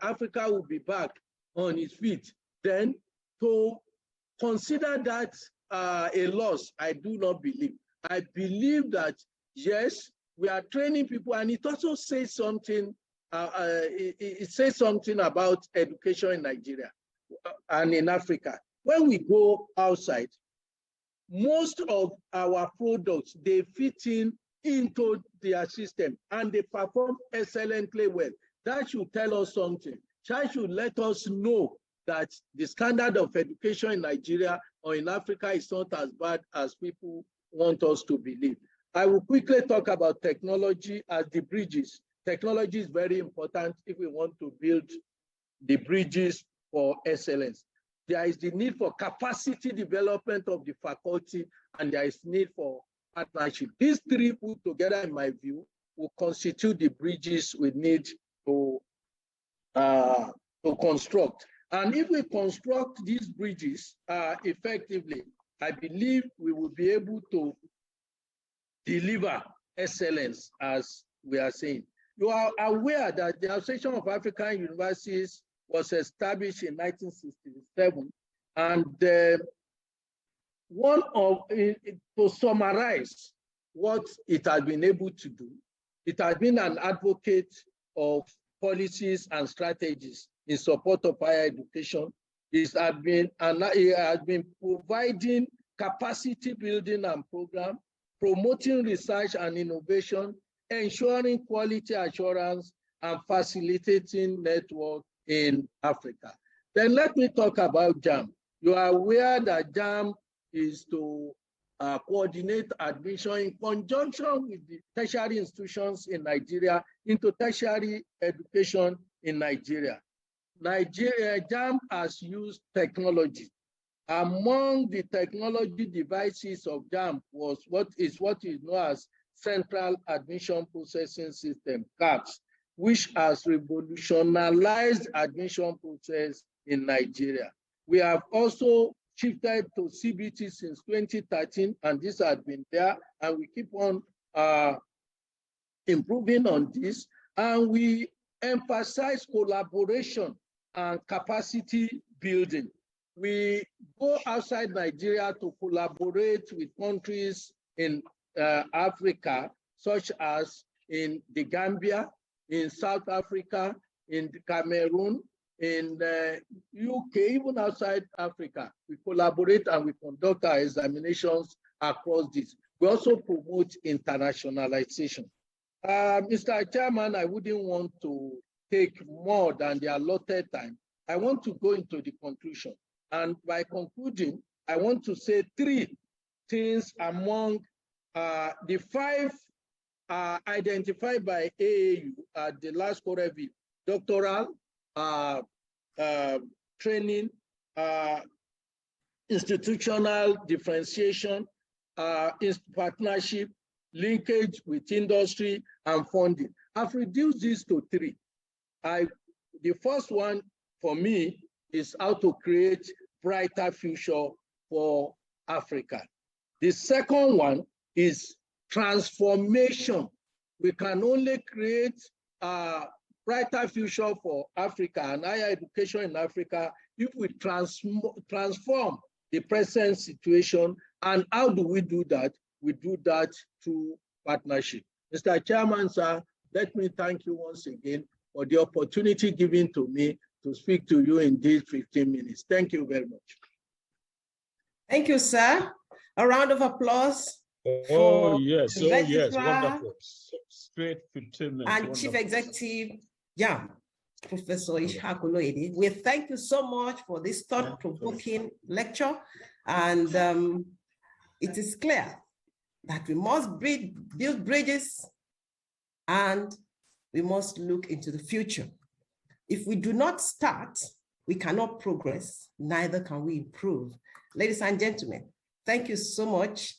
Africa will be back on its feet, then to consider that a loss, I do not believe. I believe that, yes, we are training people, and it also says something, it says something about education in Nigeria and in Africa. When we go outside, most of our products, they fit into their system and they perform excellently well. That should tell us something. That should let us know that the standard of education in Nigeria or in Africa is not as bad as people want us to believe. I will quickly talk about technology as the bridges. Technology is very important if we want to build the bridges for excellence. There is the need for capacity development of the faculty, and there is need for partnership. These three put together, in my view, will constitute the bridges we need to construct. And if we construct these bridges effectively, I believe we will be able to deliver excellence, as we are saying. You are aware that the Association of African Universities was established in 1967, and to summarize what it has been able to do, it has been an advocate of policies and strategies in support of higher education. It has been providing capacity building and program, promoting research and innovation, ensuring quality assurance, and facilitating network in Africa. Then let me talk about JAM. You are aware that JAM is to coordinate admission in conjunction with the tertiary institutions in Nigeria into tertiary education in Nigeria. JAM has used technology. Among the technology devices of JAM was what is known as Central Admission Processing System, CAPS, which has revolutionized admission process in Nigeria. We have also shifted to CBT since 2013, and this has been there, and we keep on improving on this, and we emphasize collaboration and capacity building. we go outside Nigeria to collaborate with countries in Africa, such as in the Gambia, in South Africa, in Cameroon, in the UK, even outside Africa. We collaborate and we conduct our examinations across this. We also promote internationalization. Mr. Chairman, I wouldn't want to take more than the allotted time. I want to go into the conclusion. And by concluding, I want to say three things among the five identified by AAU at the last COREVIP: doctoral, training, institutional differentiation, partnership, linkage with industry, and funding. I've reduced this to three. The first one for me is how to create brighter future for Africa. The second one is transformation. We can only create a brighter future for Africa and higher education in Africa if we transform the present situation. And how do we do that? We do that through partnership. Mr. Chairman, sir, let me thank you once again for the opportunity given to me to speak to you in these 15 minutes. Thank you very much. Thank you, sir. A round of applause. Oh, yes, wonderful. Straight 15 minutes. And wonderful. Chief Executive, yeah, Professor Ishaq Oloyede. We thank you so much for this thought-provoking lecture. And it is clear that we must build bridges and we must look into the future. If we do not start, we cannot progress, neither can we improve. Ladies and gentlemen, thank you so much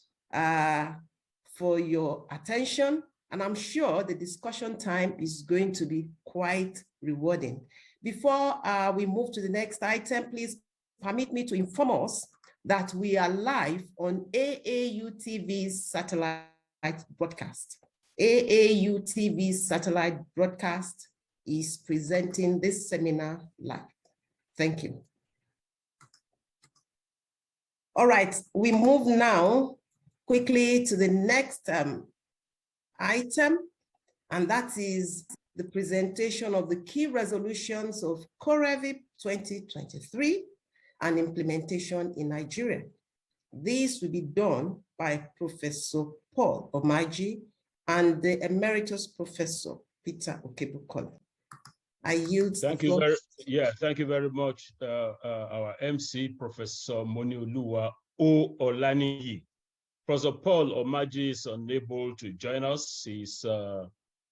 for your attention. And I'm sure the discussion time is going to be quite rewarding. Before we move to the next item, please permit me to inform us that we are live on AAU TV's satellite broadcast. AAU TV's satellite broadcast is presenting this seminar live. Thank you. All right, we move now quickly to the next item, and that is the presentation of the key resolutions of COREVIP 2023 and implementation in Nigeria. This will be done by Professor Paul Omaji and the Emeritus Professor Peter Okebukola. I yield. Thank you very much, our MC, Professor Monioluwa O. Olaniyi. Professor Paul Omaji is unable to join us. He's on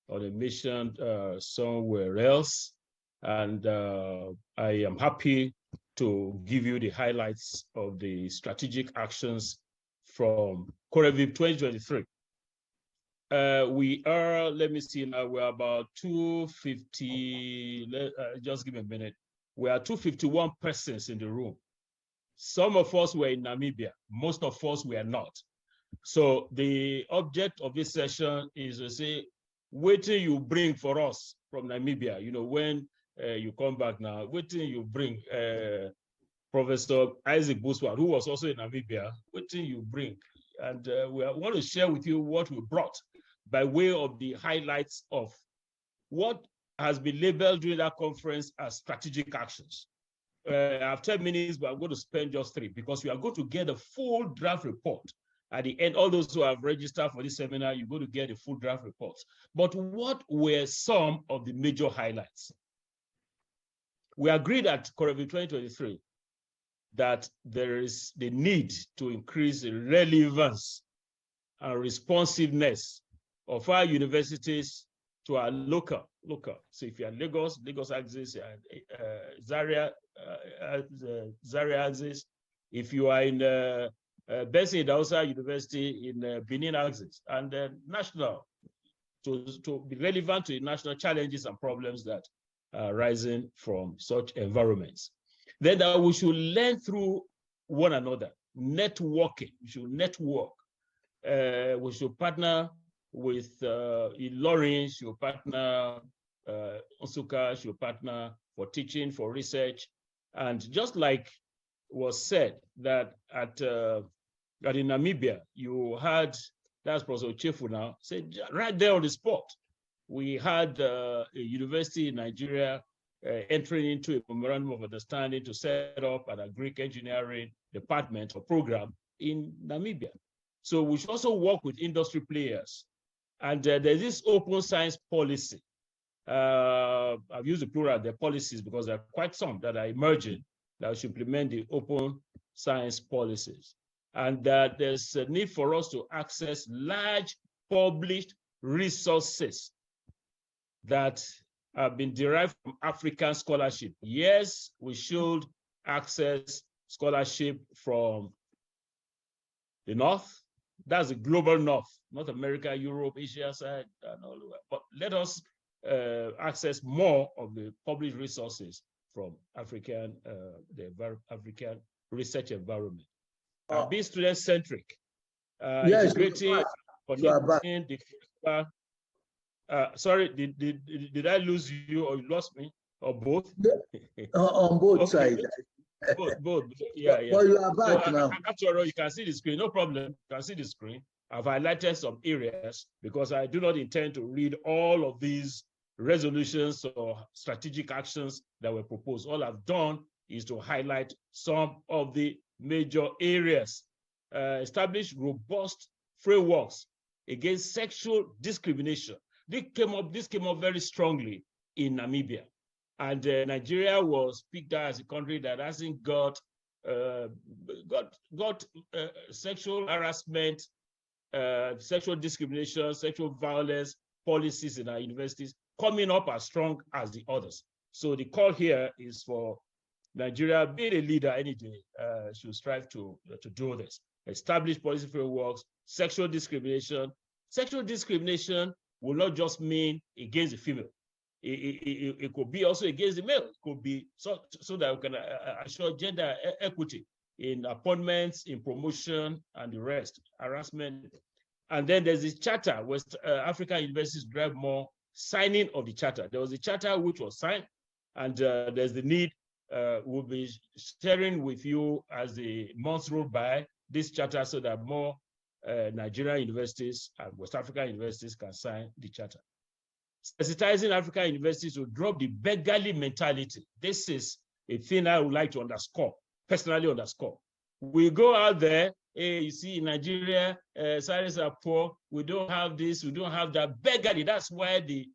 a mission somewhere else. And I am happy to give you the highlights of the strategic actions from COREVIP 2023. We are, let me see now, we're about 250, just give me a minute. We are 251 persons in the room. Some of us were in Namibia, most of us were not. So the object of this session is to say, what do you bring for us from Namibia? You know, when you come back now, what do you bring? Professor Isaac Buswat, who was also in Namibia, what do you bring? And we want to share with you what we brought by way of the highlights of what has been labeled during that conference as strategic actions. I have 10 minutes, but I'm going to spend just 3 because we are going to get a full draft report. At the end, all those who have registered for this seminar, you're going to get a full draft report. But what were some of the major highlights? We agreed at COREVIP 2023 that there is the need to increase the relevance and responsiveness of our universities to our local. So if you're in Lagos, Lagos axis, Zaria axis. If you are in Bessie Dausa University in Benin axis, and national, to be relevant to the national challenges and problems that are rising from such environments. Then we should learn through one another, networking. We should network. We should partner with Ilorin, should partner Onsuka, should partner for teaching, for research. And just like was said that that in Namibia, you had, that's Professor Chefu now, said right there on the spot, we had a university in Nigeria entering into a memorandum of understanding to set up an agric engineering department or program in Namibia. So we should also work with industry players. And there's this open science policy. I've used the plural, the policies, because there are quite some that are emerging that should implement the open science policies. And that there's a need for us to access large published resources that have been derived from African scholarship. Yes, we should access scholarship from the North. That's the global North, North America, Europe, Asia side, and all over. But let us access more of the published and from African, African research environment. Be student-centric, yes, integrating, connecting the sorry, did I lose you or you lost me, or both? On both sides. Both, yeah. But you are back now. After all, you can see the screen, no problem. You can see the screen. I've highlighted some areas because I do not intend to read all of these resolutions or strategic actions that were proposed. All I've done is to highlight some of the major areas. Establish robust frameworks against sexual discrimination. This came up very strongly in Namibia. And Nigeria was picked out as a country that hasn't got sexual harassment, sexual discrimination, sexual violence policies in our universities coming up as strong as the others. So the call here is for Nigeria, being a leader any day, should strive to do this. Establish policy frameworks, sexual discrimination. Sexual discrimination will not just mean against the female. It could be also against the male. It could be so that we can assure gender equity in appointments, in promotion, and the rest, harassment. And then there's this charter, West African universities drive more signing of the charter. There was a charter which was signed, and there's the need, we'll be sharing with you as the months roll by this charter so that more Nigerian universities and West African universities can sign the charter. Sensitizing African universities to drop the beggarly mentality. This is a thing I would like to underscore, personally underscore. We go out there, hey, you see in Nigeria, salaries are poor, we don't have this, we don't have that. Beggarly, that's why the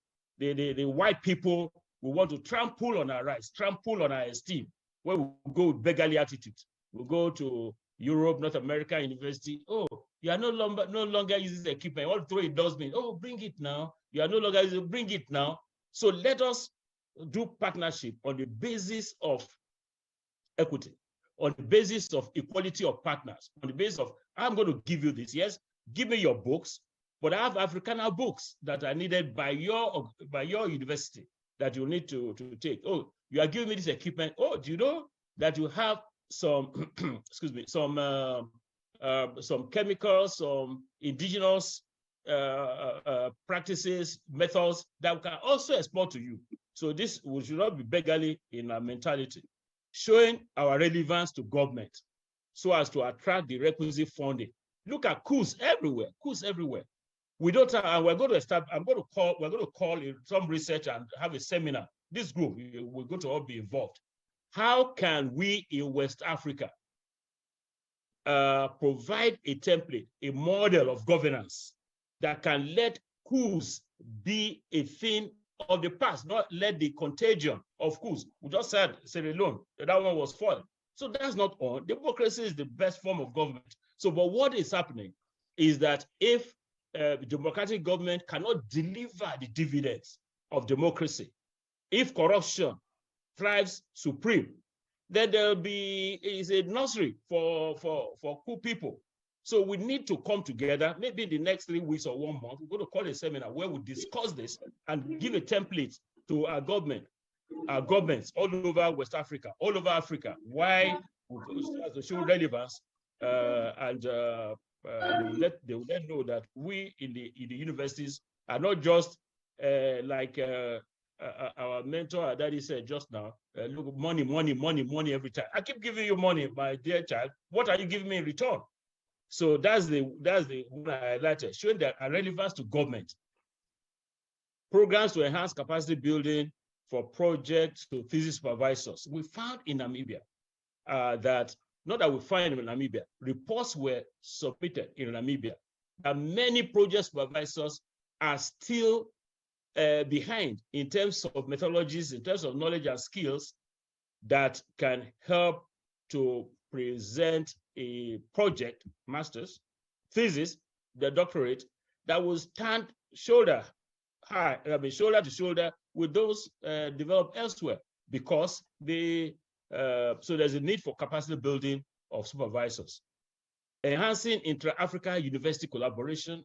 white people will want to trample on our rights, trample on our esteem. When we go with beggarly attitude, we go to Europe, North America University, oh, you are no longer using the equipment, all throw it does mean, oh, bring it now. You are no longer using, bring it now. So let us do partnership on the basis of equity, on the basis of equality of partners, on the basis of, I'm going to give you this, yes, give me your books, but I have Africana books that are needed by your university that you need to take. Oh, you are giving me this equipment. Oh, do you know that you have some, excuse me, some chemicals, some indigenous practices, methods that we can also export to you. So this should not be beggarly in our mentality. Showing our relevance to government so as to attract the requisite funding. Look at coups everywhere, coups everywhere. We don't have, and we're going to start, we're going to call some research and have a seminar. This group, we're going to all be involved. How can we in West Africa provide a template, a model of governance that can let coups be a thing of the past, not let the contagion of coups. We just said Sierra Leone, that one was foiled. So that's not on. Democracy is the best form of government. So, but what is happening is that if democratic government cannot deliver the dividends of democracy, if corruption thrives supreme, then there'll be a nursery for coup people. So we need to come together, maybe in the next 3 weeks or 1 month, we're going to call a seminar where we discuss this and give a template to our governments all over West Africa, all over Africa, why to show relevance and they will then know that we in the universities are not just like our mentor, Daddy said just now, look, money, money, money, money every time. I keep giving you money, my dear child. What are you giving me in return? So that's the one I highlighted, showing that a relevance to government. Programs to enhance capacity building for projects to thesis supervisors. We found in Namibia that, not that we find in Namibia, reports were submitted in Namibia that many project supervisors are still behind in terms of methodologies, in terms of knowledge and skills that can help to present a project, master's, thesis, the doctorate, that will stand shoulder high, shoulder to shoulder with those developed elsewhere, because so there's a need for capacity building of supervisors. Enhancing intra-Africa university collaboration,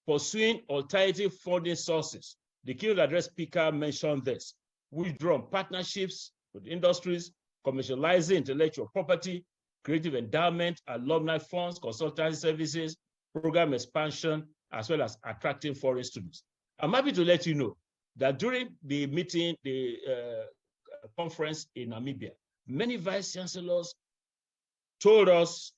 pursuing alternative funding sources. The keynote address speaker mentioned this. Withdrawn partnerships with industries, commercializing intellectual property, creative endowment, alumni funds, consultancy services, program expansion, as well as attracting foreign students. I'm happy to let you know that during the meeting, the conference in Namibia, many vice chancellors told us,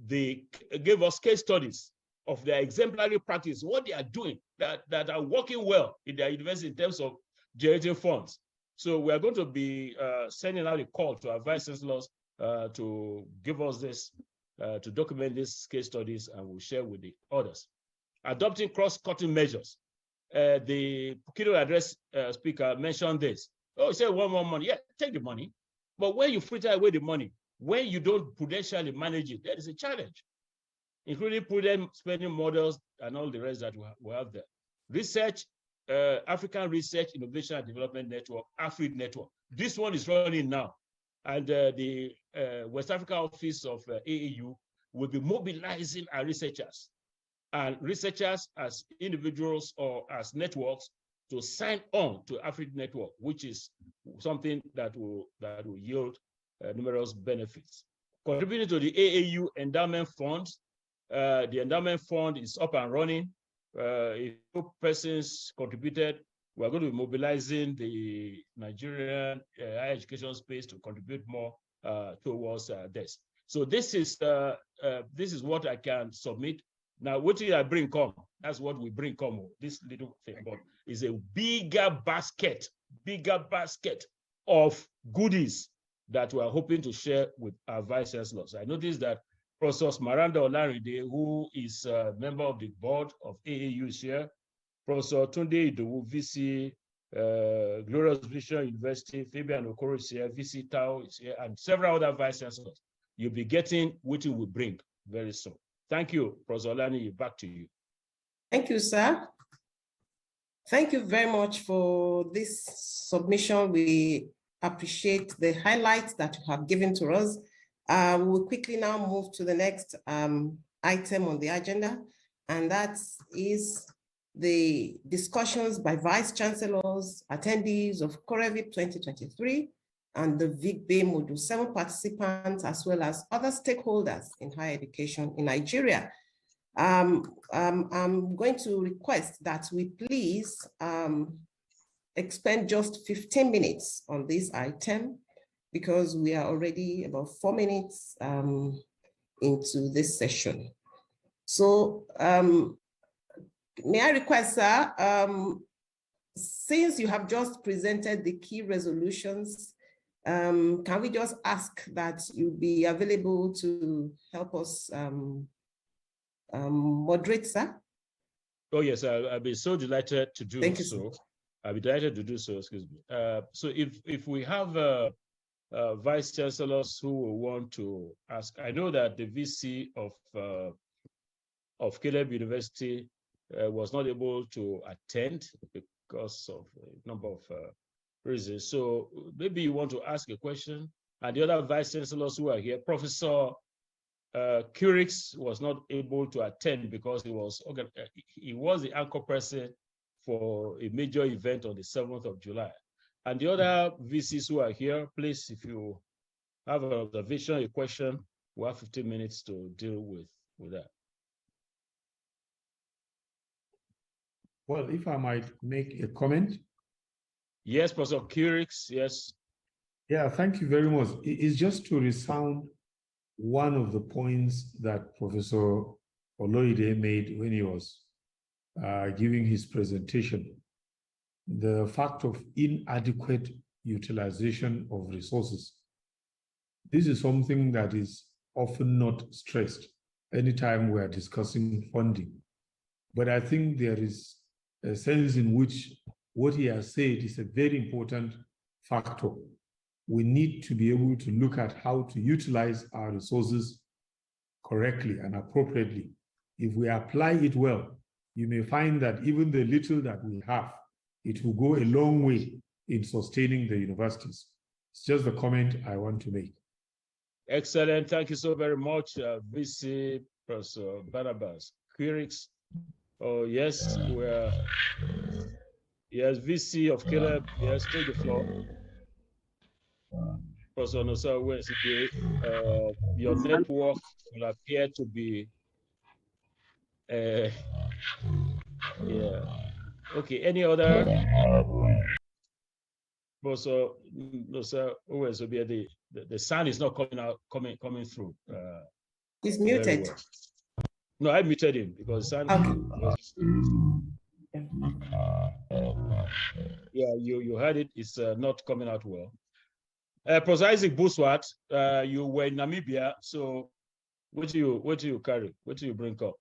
they gave us case studies of their exemplary practice, what they are doing that are working well in their university in terms of generating funds. So we are going to be sending out a call to our vice chancellors to give us this, to document these case studies, and we'll share with the others. Adopting cross-cutting measures. The keynote address speaker mentioned this. Oh, he said, one more money. Yeah, take the money. But when you fritter away the money, when you don't prudentially manage it, there is a challenge, including prudent spending models and all the rest that we have there. Research, African Research, Innovation and Development Network, AFRID Network. This one is running now. And the West Africa office of AAU will be mobilizing our researchers, and researchers as individuals or as networks to sign on to AFRID Network, which is something that will yield numerous benefits. Contributing to the AAU endowment fund. The endowment fund is up and running. If 2 persons contributed, we're going to be mobilizing the Nigerian higher education space to contribute more towards this. So this is what I can submit. Now, what did I bring come? That's what we bring come. This little thing, but is a bigger basket of goodies that we are hoping to share with our vice chancellors. I noticed that Professor Maranda Olarinde, who is a member of the board of AAU, is here. Professor Tunde Idowu, VC, Glorious Vision University, Fabian Okoro is here, VC Tao is here, and several other vice chancellors. You'll be getting what we bring very soon. Thank you, Professor Olani, back to you. Thank you, sir. Thank you very much for this submission. We appreciate the highlights that you have given to us. We'll quickly now move to the next item on the agenda, and that is the discussions by vice chancellors, attendees of COREVIP 2023, and the VIGBE Module 7 participants, as well as other stakeholders in higher education in Nigeria. I'm going to request that we please expend just 15 minutes on this item, because we are already about 4 minutes into this session. So may I request, sir, since you have just presented the key resolutions, can we just ask that you be available to help us moderate, sir? Oh, yes, I'll be so delighted to do Thank you, so. sir. I'll be delighted to do so, excuse me. So if we have vice chancellors who will want to ask, I know that the VC of Caleb University was not able to attend because of a number of reasons. So maybe you want to ask a question, and the other vice chancellors who are here, Professor Curix was not able to attend because he was the anchor person for a major event on the 7th of July. And the other VCs who are here, please, if you have an observation, a question, we'll have 15 minutes to deal with that. Well, if I might make a comment, Yes, Professor Curix, yes. Yeah, thank you very much. It's just to resound one of the points that Professor Oloide made when he was giving his presentation, the fact of inadequate utilization of resources. This is something that is often not stressed anytime we are discussing funding. But I think there is a sense in which what he has said is a very important factor. We need to be able to look at how to utilize our resources correctly and appropriately. If we apply it well, you may find that even the little that we have, it will go a long way in sustaining the universities. It's just the comment I want to make. Excellent. Thank you so very much, VC Professor Barnabas Curix. Oh, yes, yes, VC of Caleb, yes, take the floor. Professor Nosa Wednesday, your network will appear to be, yeah. Okay, any other? Professor Nosa Wednesday, the sound is not coming through. He's muted. Well. No, I muted him because sound. Okay. Yeah, you heard it. It's not coming out well. Professor Isaac Buswat, you were in Namibia, so what do you carry? What do you bring up?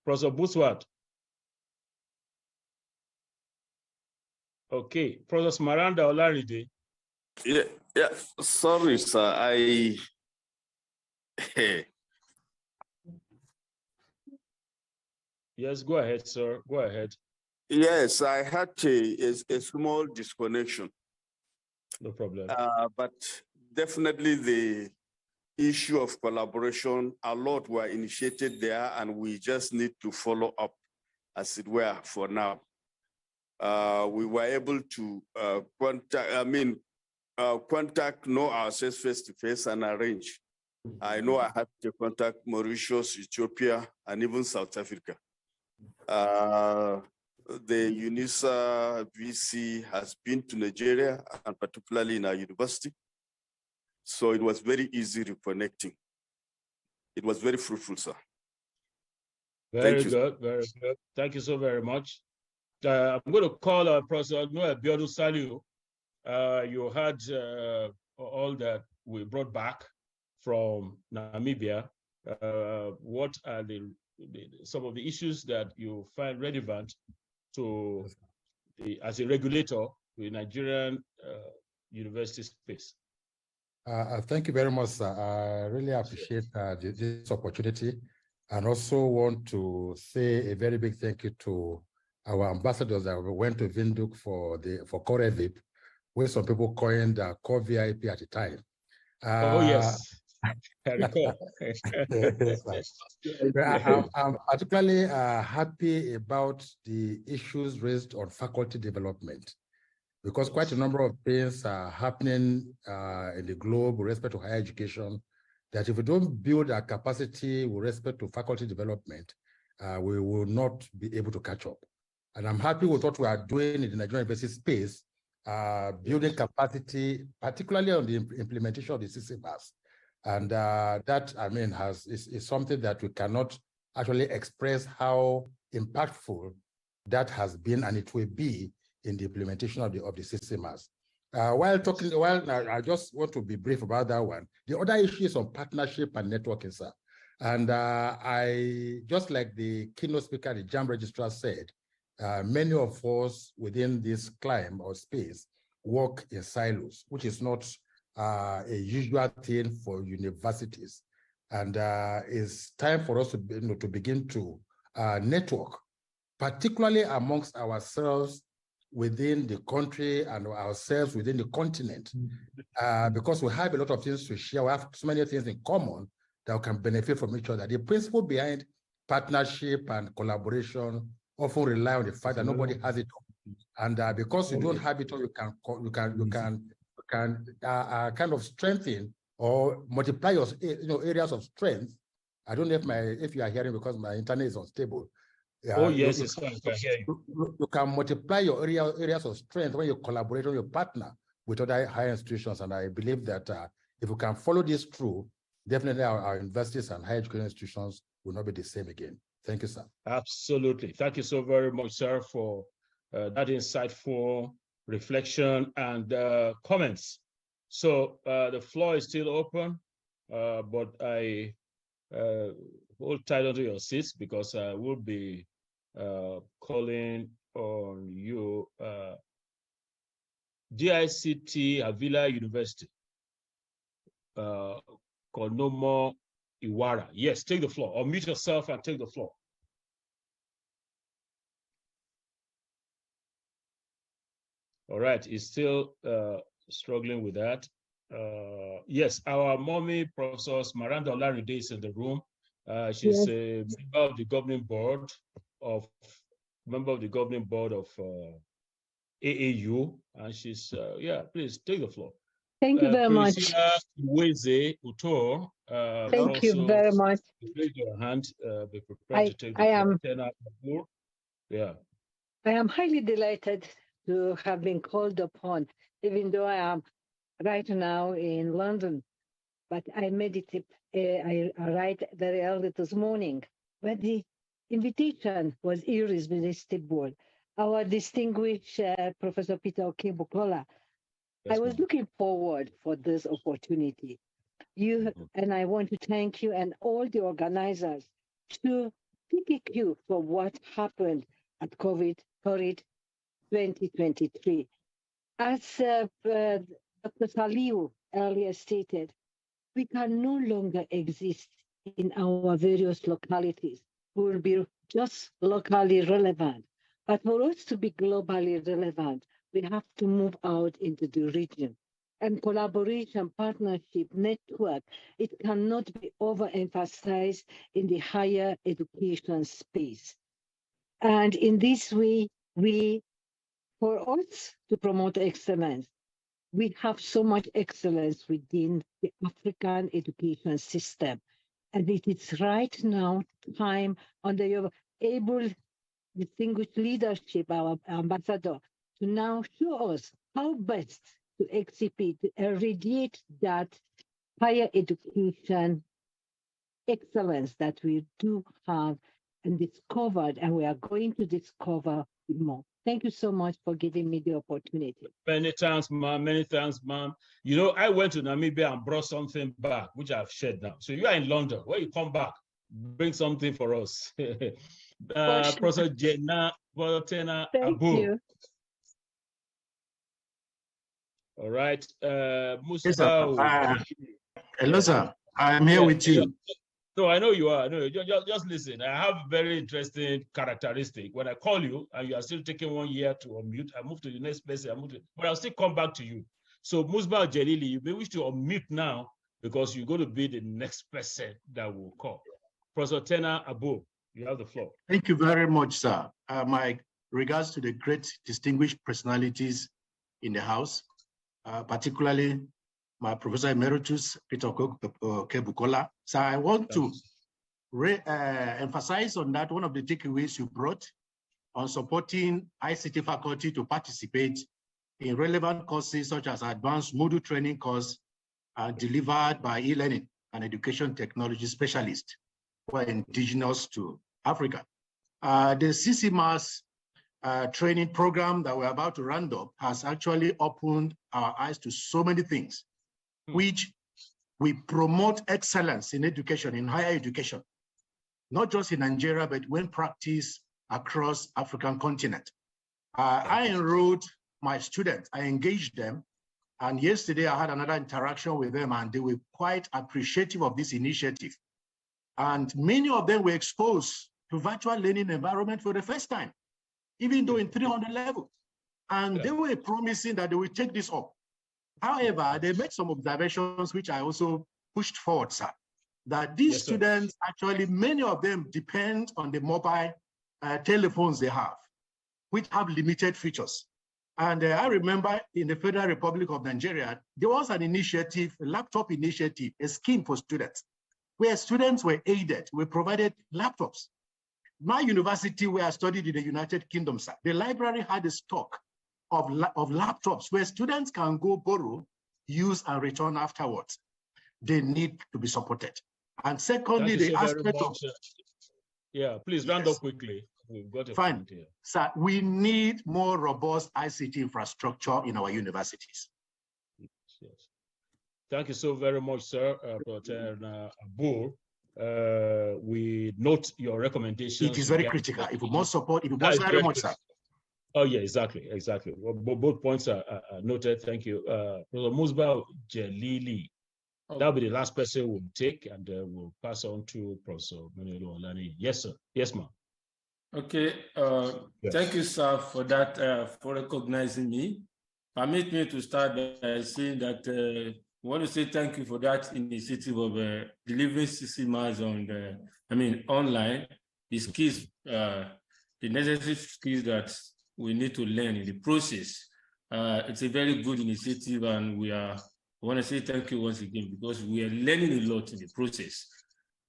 Professor Buswat. Okay, Professor Maranda Olaride. Yeah. Sorry, sir. Yes, go ahead, sir. Go ahead. Yes, I had a small disconnection. No problem. But definitely the issue of collaboration, a lot were initiated there, and we just need to follow up, as it were, for now. We were able to know ourselves face to face and arrange. I know I had to contact Mauritius, Ethiopia, and even South Africa. The UNISA VC has been to Nigeria, and particularly in our university. So it was very easy reconnecting. It was very fruitful, sir. Very good, very good. Thank you so very much. I'm going to call Professor Noel Biodu Saliu. You had all that we brought back from Namibia. What are some of the issues that you find relevant to as a regulator to the Nigerian university space? Thank you very much, sir. I really appreciate this opportunity, and also want to say a very big thank you to our ambassadors that went to Windhoek for COREVIP, where some people coined COREVIP at the time. Oh, yes. I recall. I'm particularly happy about the issues raised on faculty development, because quite a number of things are happening in the globe with respect to higher education, that if we don't build our capacity with respect to faculty development, we will not be able to catch up. And I'm happy with what we are doing in the Nigerian university space, building capacity, particularly on the implementation of the CCBAS. And that, I mean, is something that we cannot actually express how impactful that has been, and it will be in the implementation of the CCMAS. I just want to be brief about that one. The other issue is on partnership and networking, sir. And I, just like the keynote speaker, the JAM registrar said, many of us within this climb or space work in silos, which is not a usual thing for universities. And it's time for us to, to begin to network, particularly amongst ourselves within the country and ourselves within the continent, because we have a lot of things to share. We have so many things in common that we can benefit from each other. The principle behind partnership and collaboration often rely on the fact that nobody has it all. And because you don't have it all, you can kind of strengthen or multiply your areas of strength. I don't know if you are hearing because my internet is unstable. Oh, yes, it's fine. I can hear you. You can multiply your areas of strength when you collaborate with your partner with other higher institutions. And I believe that if we can follow this through, definitely our universities and higher education institutions will not be the same again. Thank you, sir. Absolutely. Thank you so very much, sir, for that insightful reflection and comments. So the floor is still open, but I hold tight onto your seats because I will be calling on you. GICT Avila University, Konomo Iwara. Yes, take the floor. Or mute yourself and take the floor. All right, he's still struggling with that. Yes, our mommy, Professor Miranda Olarinde, is in the room. She's a member of the governing board of AAU, and she's yeah. Please take the floor. Thank you very much. Weze Utor. Thank you very much. Raise your hand. Be prepared to take the floor. Yeah. I am highly delighted to have been called upon, even though I am right now in London. But I made it. I arrived very early this morning. But the invitation was irresistible. Our distinguished Professor Peter Okebukola, I was looking forward for this opportunity. You and I want to thank you and all the organizers to PPQ for what happened at COVID 2023. As Dr. Saliu earlier stated, we can no longer exist in our various localities. We will be just locally relevant. But for us to be globally relevant, we have to move out into the region. And collaboration, partnership, network, it cannot be overemphasized in the higher education space. And in this way, for us to promote excellence, we have so much excellence within the African education system. And it is right now time under your able, distinguished leadership, our ambassador, to now show us how best to exhibit, radiate that higher education excellence that we do have and discovered, and we are going to discover more. Thank you so much for giving me the opportunity. Many thanks, ma'am. Many thanks, ma'am. You know, I went to Namibia and brought something back, which I've shared now. So you are in London. When you come back, bring something for us. Professor Jenna Voltena Abu. All right. Yes, sir. Hello, sir. I'm here with you. No, I know you are. No, just listen. I have very interesting characteristic. When I call you and you are still taking 1 year to unmute, I move to the next place. But I'll still come back to you. So Musba Jelili, you may wish to unmute now because you're going to be the next person that will call. Professor Tena Abu, you have the floor. Thank you very much, sir. My regards to the great distinguished personalities in the House, particularly my Professor Emeritus, Peter Okebukola. So I want to emphasize on that, one of the takeaways you brought on supporting ICT faculty to participate in relevant courses such as advanced Moodle training course delivered by e-learning and education technology specialists who are indigenous to Africa. The CCMAS training program that we're about to round up has actually opened our eyes to so many things, which we promote excellence in education, in higher education, not just in Nigeria, but when practiced across African continent. I enrolled my students, I engaged them, and yesterday I had another interaction with them and they were quite appreciative of this initiative. And many of them were exposed to virtual learning environment for the first time, even though in 300 levels. And they were promising that they will take this up. However, they made some observations, which I also pushed forward, sir, that these students, actually, many of them depend on the mobile telephones they have, which have limited features. And I remember in the Federal Republic of Nigeria, there was an initiative, a laptop initiative, a scheme for students, where students were aided, we provided laptops. my university where I studied in the United Kingdom, sir, the library had a stock of laptops where students can go borrow, use, and return afterwards. They need to be supported. And secondly, the aspect of... Yeah, please round up quickly. We've got a fine here. Sir, we need more robust ICT infrastructure in our universities. Yes. Thank you so very much, sir, Dr. Abur. We note your recommendations. It is very critical. If we must support, if we must very much, sir. Oh, yeah, exactly. Well, both points are noted. Thank you. Professor Musba Jelili. That'll be the last person we'll take, and we'll pass on to Professor Manuel Olani. Yes, sir. Yes, ma'am. Okay. Yes. Thank you, sir, for that, for recognizing me. Permit me to start by saying that I want to say thank you for that initiative of delivering 60 miles on online. The skills, the necessary skills that we need to learn in the process. It's a very good initiative, and I want to say thank you once again, because we are learning a lot in the process.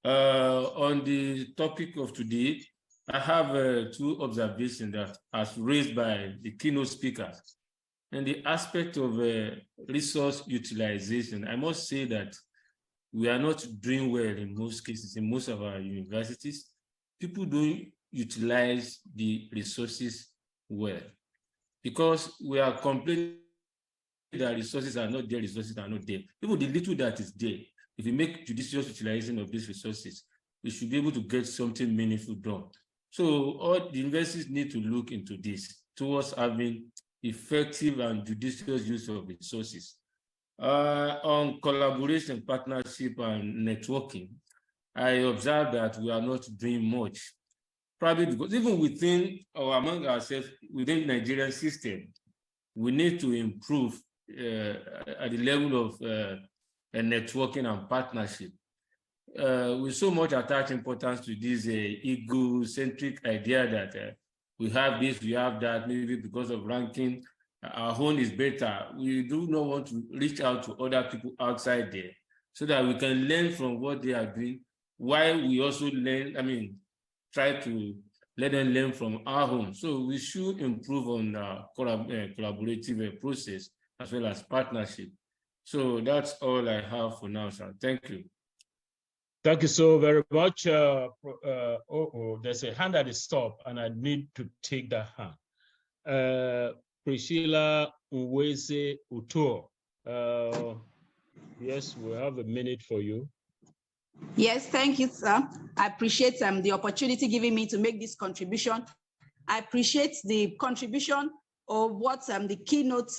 On the topic of today, I have two observations that as raised by the keynote speakers. And the aspect of resource utilization, I must say that we are not doing well in most cases, in most of our universities. People don't utilize the resources well, because we are complaining that resources are not there, Even the little that is there, if we make judicious utilization of these resources, we should be able to get something meaningful done. So all the universities need to look into this towards having effective and judicious use of resources. On collaboration, partnership, and networking, I observe that we are not doing much. Probably because even within or among ourselves, within the Nigerian system, we need to improve at the level of networking and partnership. We so much attach importance to this egocentric idea that we have this, we have that, maybe because of ranking, our own is better. We do not want to reach out to other people outside there so that we can learn from what they are doing, while we also learn, try to let them learn from our home. So we should improve on the collaborative process as well as partnership. So that's all I have for now, sir. Thank you. Thank you so very much. There's a hand at the top, and I need to take that hand. Priscilla Nweze Uto. Yes, we have a minute for you. Yes, thank you, sir. I appreciate the opportunity given me to make this contribution. I appreciate the contribution of what the keynote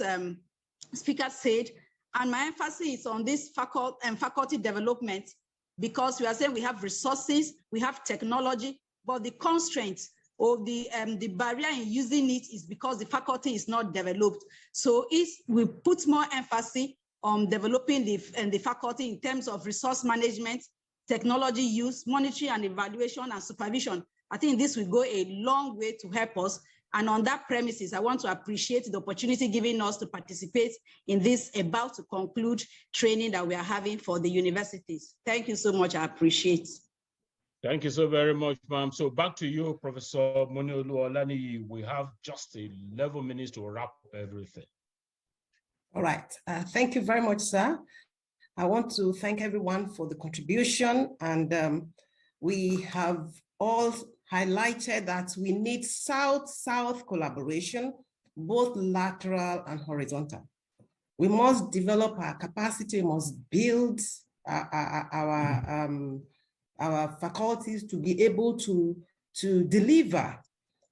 speaker said, and my emphasis is on this faculty development, because we are saying we have resources, we have technology, but the constraints or the barrier in using it is because the faculty is not developed. So we put more emphasis on developing the faculty in terms of resource management, technology use, monitoring and evaluation, and supervision. I think this will go a long way to help us. And on that premises, I want to appreciate the opportunity given us to participate in this about to conclude training that we are having for the universities. Thank you so much. I appreciate. Thank you so very much, ma'am. So back to you, Professor Manuel Olani. We have just 11 minutes to wrap up everything. All right. Thank you very much, sir. I want to thank everyone for the contribution, and we have all highlighted that we need South-South collaboration, both lateral and horizontal. We must develop our capacity, we must build our faculties to be able to deliver,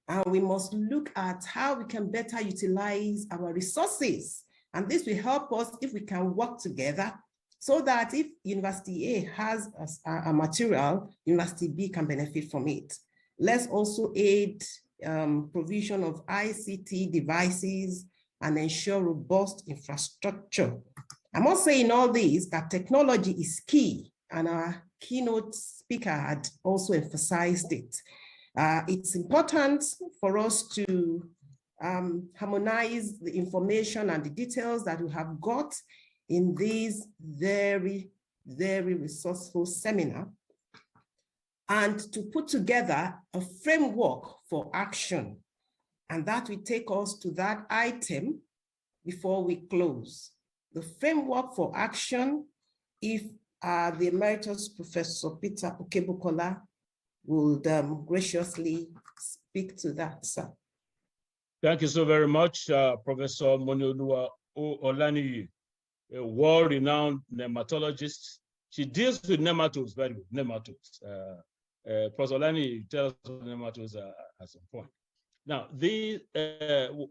and we must look at how we can better utilize our resources. And this will help us if we can work together, so that if University A has a material, University B can benefit from it. Let's also aid provision of ICT devices and ensure robust infrastructure. I must say in all this that technology is key, and our keynote speaker had also emphasized it. It's important for us to harmonize the information and the details that we have got in this very, very resourceful seminar. and to put together a framework for action. And that will take us to that item before we close. The framework for action, if the Emeritus Professor Peter Okebukola would graciously speak to that, sir. Thank you so very much, Professor Moniolua Olaniyi, a world-renowned nematologist. She deals with nematodes, by the way, nematodes. Professor Olaniyi tells us nematodes at some point. Now,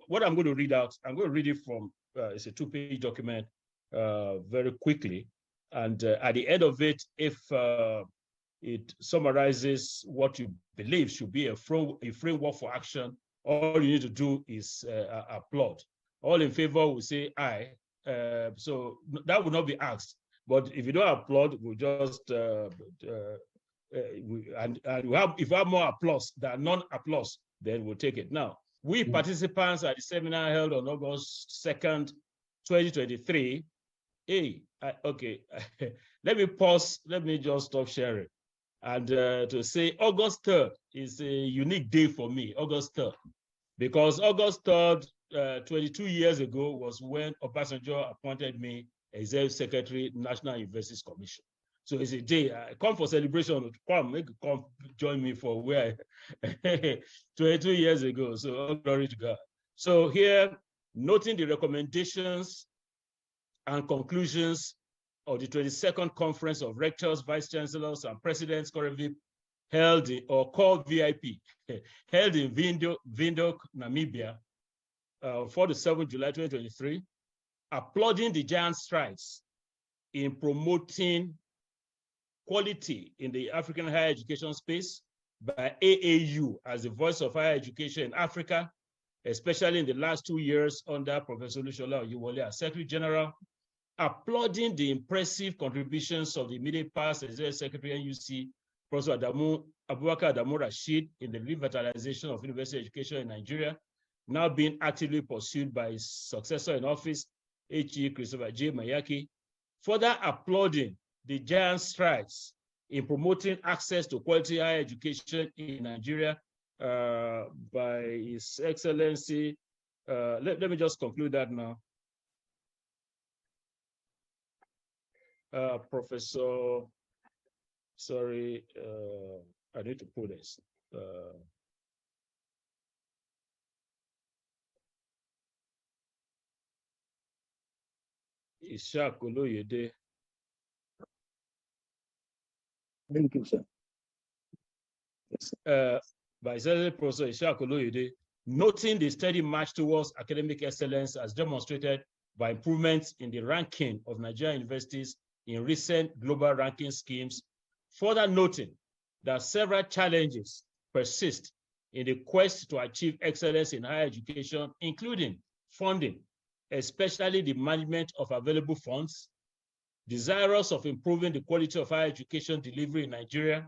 what I'm going to read out, I'm going to read it from, it's a 2-page document very quickly. And at the end of it, if it summarizes what you believe should be a framework for action, all you need to do is applaud. All in favor will say aye. So that will not be asked. But if you don't applaud, we'll just, if we have more applause than non-applause, then we'll take it. Now, we participants at the seminar held on August 2nd, 2023. Okay, let me pause. Let me just stop sharing. And to say August 3rd is a unique day for me, August 3rd, because August 3rd, 22 years ago was when Obasanjo appointed me Executive Secretary, National Universities Commission. So it's a day, I come for celebration, come join me for where 22 years ago, so all glory to God. So here, noting the recommendations and conclusions of the 22nd Conference of Rectors, Vice Chancellors, and Presidents, COREVIP, held in, or called VIP, held in Windhoek, Namibia, for the 7th July 2023, applauding the giant strides in promoting quality in the African higher education space by AAU as the voice of higher education in Africa, especially in the last 2 years under Professor Olusola Oyewole as Secretary General, applauding the impressive contributions of the immediate past Executive Secretary NUC, Professor Abubakar Adamu Rashid, in the revitalization of university education in Nigeria, now being actively pursued by his successor in office, H.E. Christopher J. Mayaki, further applauding the giant strides in promoting access to quality higher education in Nigeria by His Excellency. Let me just conclude that now. Professor, sorry, I need to put this. Ishaq Oloyede. Thank you, sir. By Professor Ishaq Oloyede, noting the steady march towards academic excellence as demonstrated by improvements in the ranking of Nigerian universities in recent global ranking schemes, further noting that several challenges persist in the quest to achieve excellence in higher education, including funding, especially the management of available funds, desirous of improving the quality of higher education delivery in Nigeria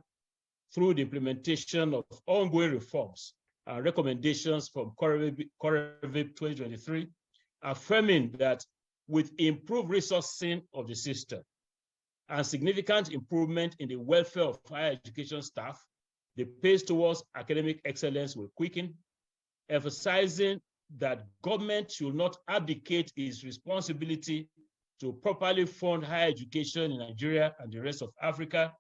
through the implementation of ongoing reforms and recommendations from COREVIP 2023, affirming that with improved resourcing of the system and significant improvement in the welfare of higher education staff, the pace towards academic excellence will quicken, emphasizing that government should not abdicate its responsibility to properly fund higher education in Nigeria and the rest of Africa,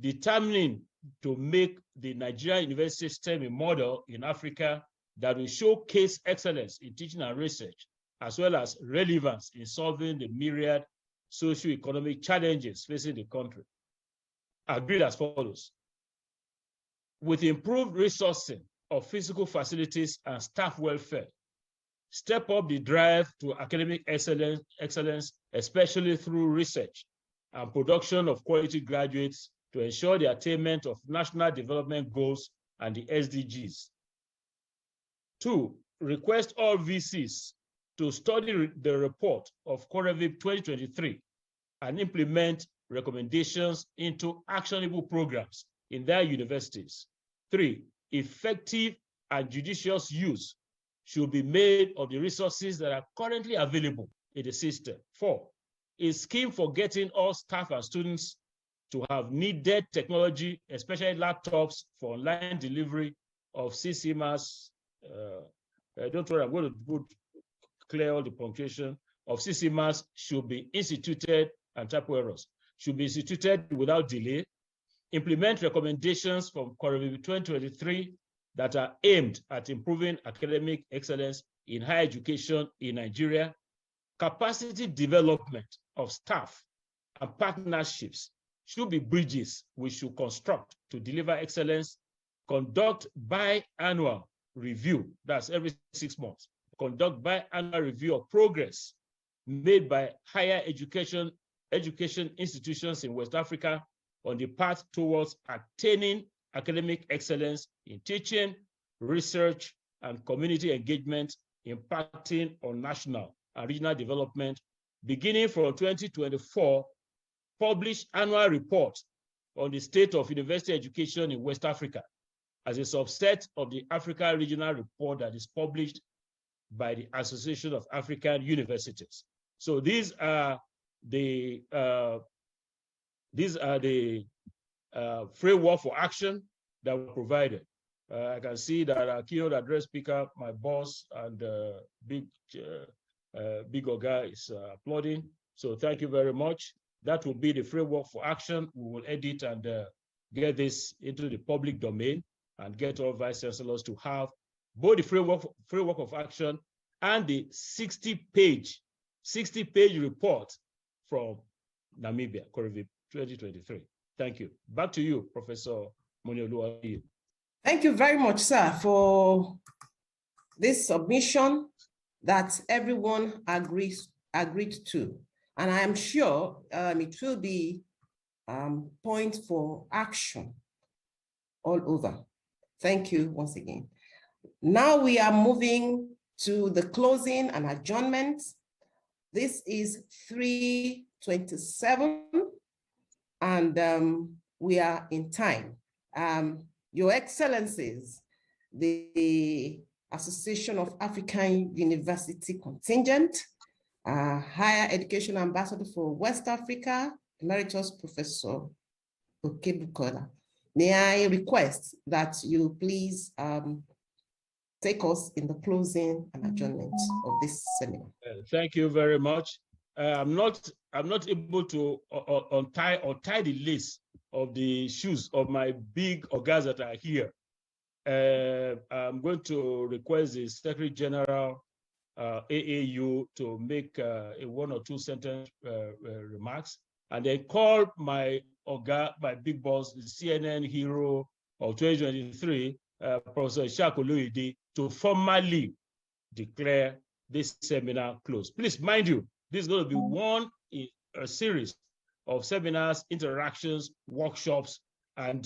determining to make the Nigerian university system a model in Africa that will showcase excellence in teaching and research, as well as relevance in solving the myriad socio-economic challenges facing the country. Agreed as follows. With improved resourcing of physical facilities and staff welfare, step up the drive to academic excellence, especially through research and production of quality graduates to ensure the attainment of national development goals and the SDGs. 2, request all VCs to study the report of COREVIP 2023 and implement recommendations into actionable programs in their universities. 3, effective and judicious use should be made of the resources that are currently available in the system. 4, a scheme for getting all staff and students to have needed technology, especially laptops for online delivery of CCMAS. Don't worry, I'm going to clear all the punctuation of CCMAS should be instituted, and typo errors should be instituted without delay. Implement recommendations from COREVIP 2023 that are aimed at improving academic excellence in higher education in Nigeria. Capacity development of staff and partnerships should be bridges we should construct to deliver excellence. Conduct biannual review, that's every 6 months. Conduct biannual review of progress made by higher education institutions in West Africa on the path towards attaining academic excellence in teaching, research, and community engagement, impacting on national and regional development. Beginning from 2024, publish annual reports on the state of university education in West Africa as a subset of the Africa Regional Report that is published by the Association of African Universities. So these are the framework for action that were provided. I can see that our keynote address speaker, my boss, and Big Oga is applauding. So thank you very much. That will be the framework for action. We will edit and get this into the public domain and get all vice chancellors to have both the framework of action and the 60-page report from Namibia, COREVIP 2023. Thank you. Back to you, Professor Moniolu. Thank you very much, sir, for this submission that everyone agreed to. And I am sure it will be point for action all over. Thank you once again. Now we are moving to the closing and adjournment. This is 3:27, and we are in time. Your Excellencies, the Association of African University Contingent, Higher Education Ambassador for West Africa, Emeritus Professor Okebukola, may I request that you please take us in the closing and adjournment of this seminar. Thank you very much. I'm not able to untie the lace of the shoes of my big ogas that are here. I'm going to request the Secretary General AAU to make a 1 or 2 sentence remarks, and then call my oga, my big boss, the CNN hero of 2023, Professor Ishak Oloyede, to formally declare this seminar closed. Please, mind you, this is going to be one in a series of seminars, interactions, workshops, and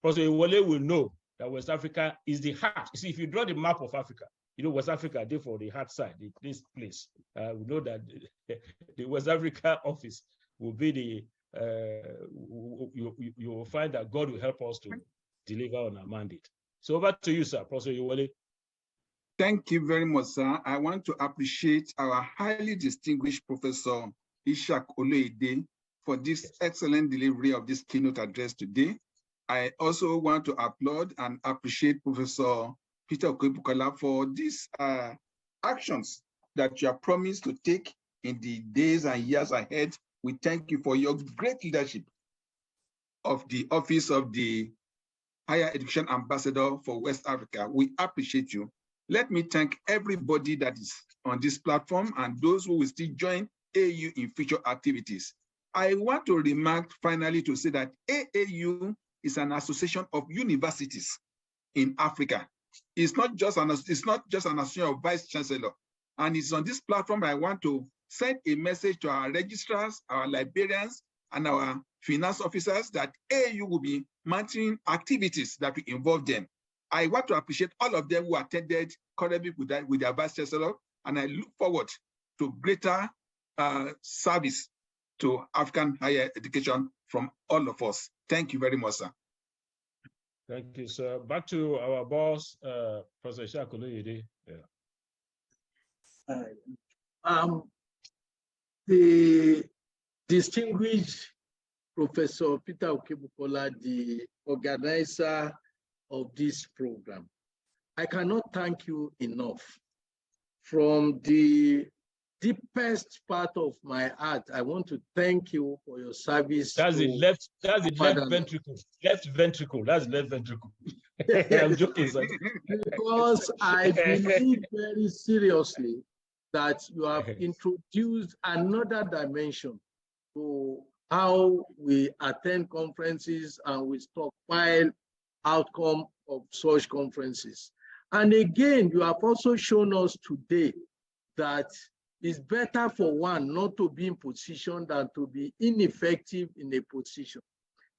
Professor Iwole will know that West Africa is the heart. You see, if you draw the map of Africa, you know West Africa, therefore the heart side, this place. We know that the West Africa office will be the, you will find that God will help us to deliver on our mandate. So over to you, sir, Professor Iwole. Thank you very much, sir. I want to appreciate our highly distinguished Professor Ishak Oloyede for this excellent delivery of this keynote address today. I also want to applaud and appreciate Professor Peter Okebukola for these actions that you have promised to take in the days and years ahead. We thank you for your great leadership of the Office of the Higher Education Ambassador for West Africa. We appreciate you. Let me thank everybody that is on this platform and those who will still join AAU in future activities. I want to remark finally to say that AAU is an association of universities in Africa. It's not just an association of vice chancellor. And it's on this platform I want to send a message to our registrars, our librarians, and our finance officers that AAU will be monitoring activities that will involve them. I want to appreciate all of them who attended COREVIP with their vice chancellor, and I look forward to greater service to African higher education from all of us. Thank you very much, sir. Thank you, sir. Back to our boss, Professor Ishak Oloyede. The distinguished Professor Peter Okebukola, the organizer of this program. I cannot thank you enough. From the deepest part of my heart, I want to thank you for your service. That's the left ventricle. Left ventricle. That's left ventricle. I'm joking, sir. Because I believe very seriously that you have introduced another dimension to how we attend conferences and we stockpile outcome of such conferences. And again, you have also shown us today that it's better for one not to be in position than to be ineffective in a position.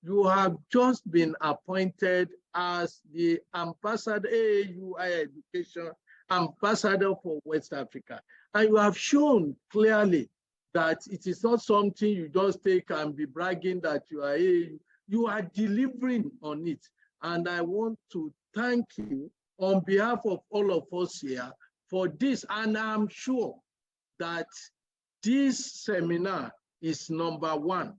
You have just been appointed as the ambassador, AAU Higher Education ambassador for West Africa. And you have shown clearly that it is not something you just take and be bragging that you are AAU. You are delivering on it. And I want to thank you on behalf of all of us here for this. And I'm sure that this seminar is number one.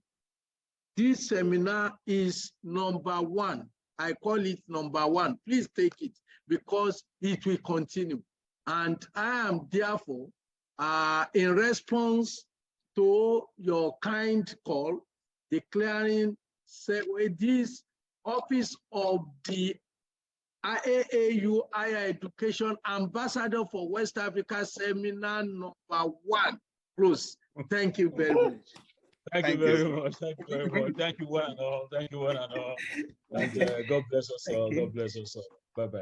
This seminar is number one. I call it number one. Please take it because it will continue. And I am therefore, in response to your kind call, declaring this office of the AAU Higher Education Ambassador for West Africa Seminar number one. Bruce, thank you very much. Thank you very much. Thank you very much. Thank you one and all. Thank you one and all. And God bless us all. God bless us all. Bye-bye.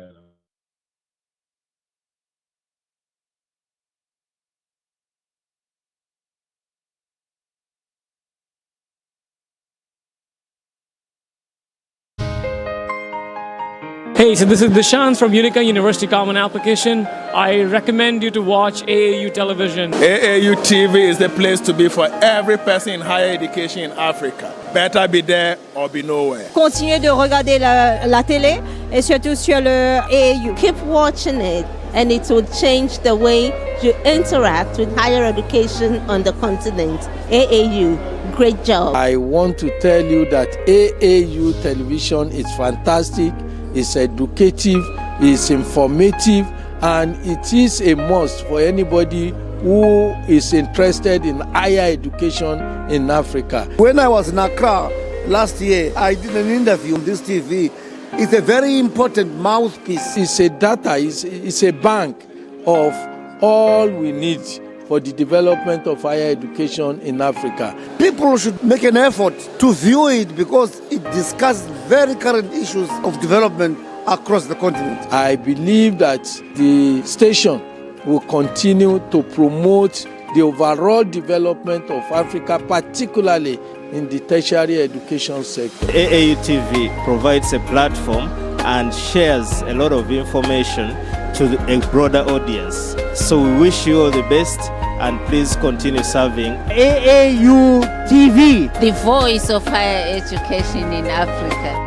Hey, so this is Dishant from Unica University Common Application. I recommend you to watch AAU television. AAU TV is the place to be for every person in higher education in Africa. Better be there or be nowhere. Continuez de regarder la télé et surtout sur le AAU. Keep watching it and it will change the way you interact with higher education on the continent. AAU, great job. I want to tell you that AAU television is fantastic. It's educative, it's informative, and it is a must for anybody who is interested in higher education in Africa. When I was in Accra last year, I did an interview on this TV. It's a very important mouthpiece. It's a data, it's a bank of all we need for the development of higher education in Africa. People should make an effort to view it because it discusses very current issues of development across the continent. I believe that the station will continue to promote the overall development of Africa, particularly in the tertiary education sector. AAU TV provides a platform and shares a lot of information to a broader audience. So we wish you all the best and please continue serving. AAU TV, the voice of higher education in Africa.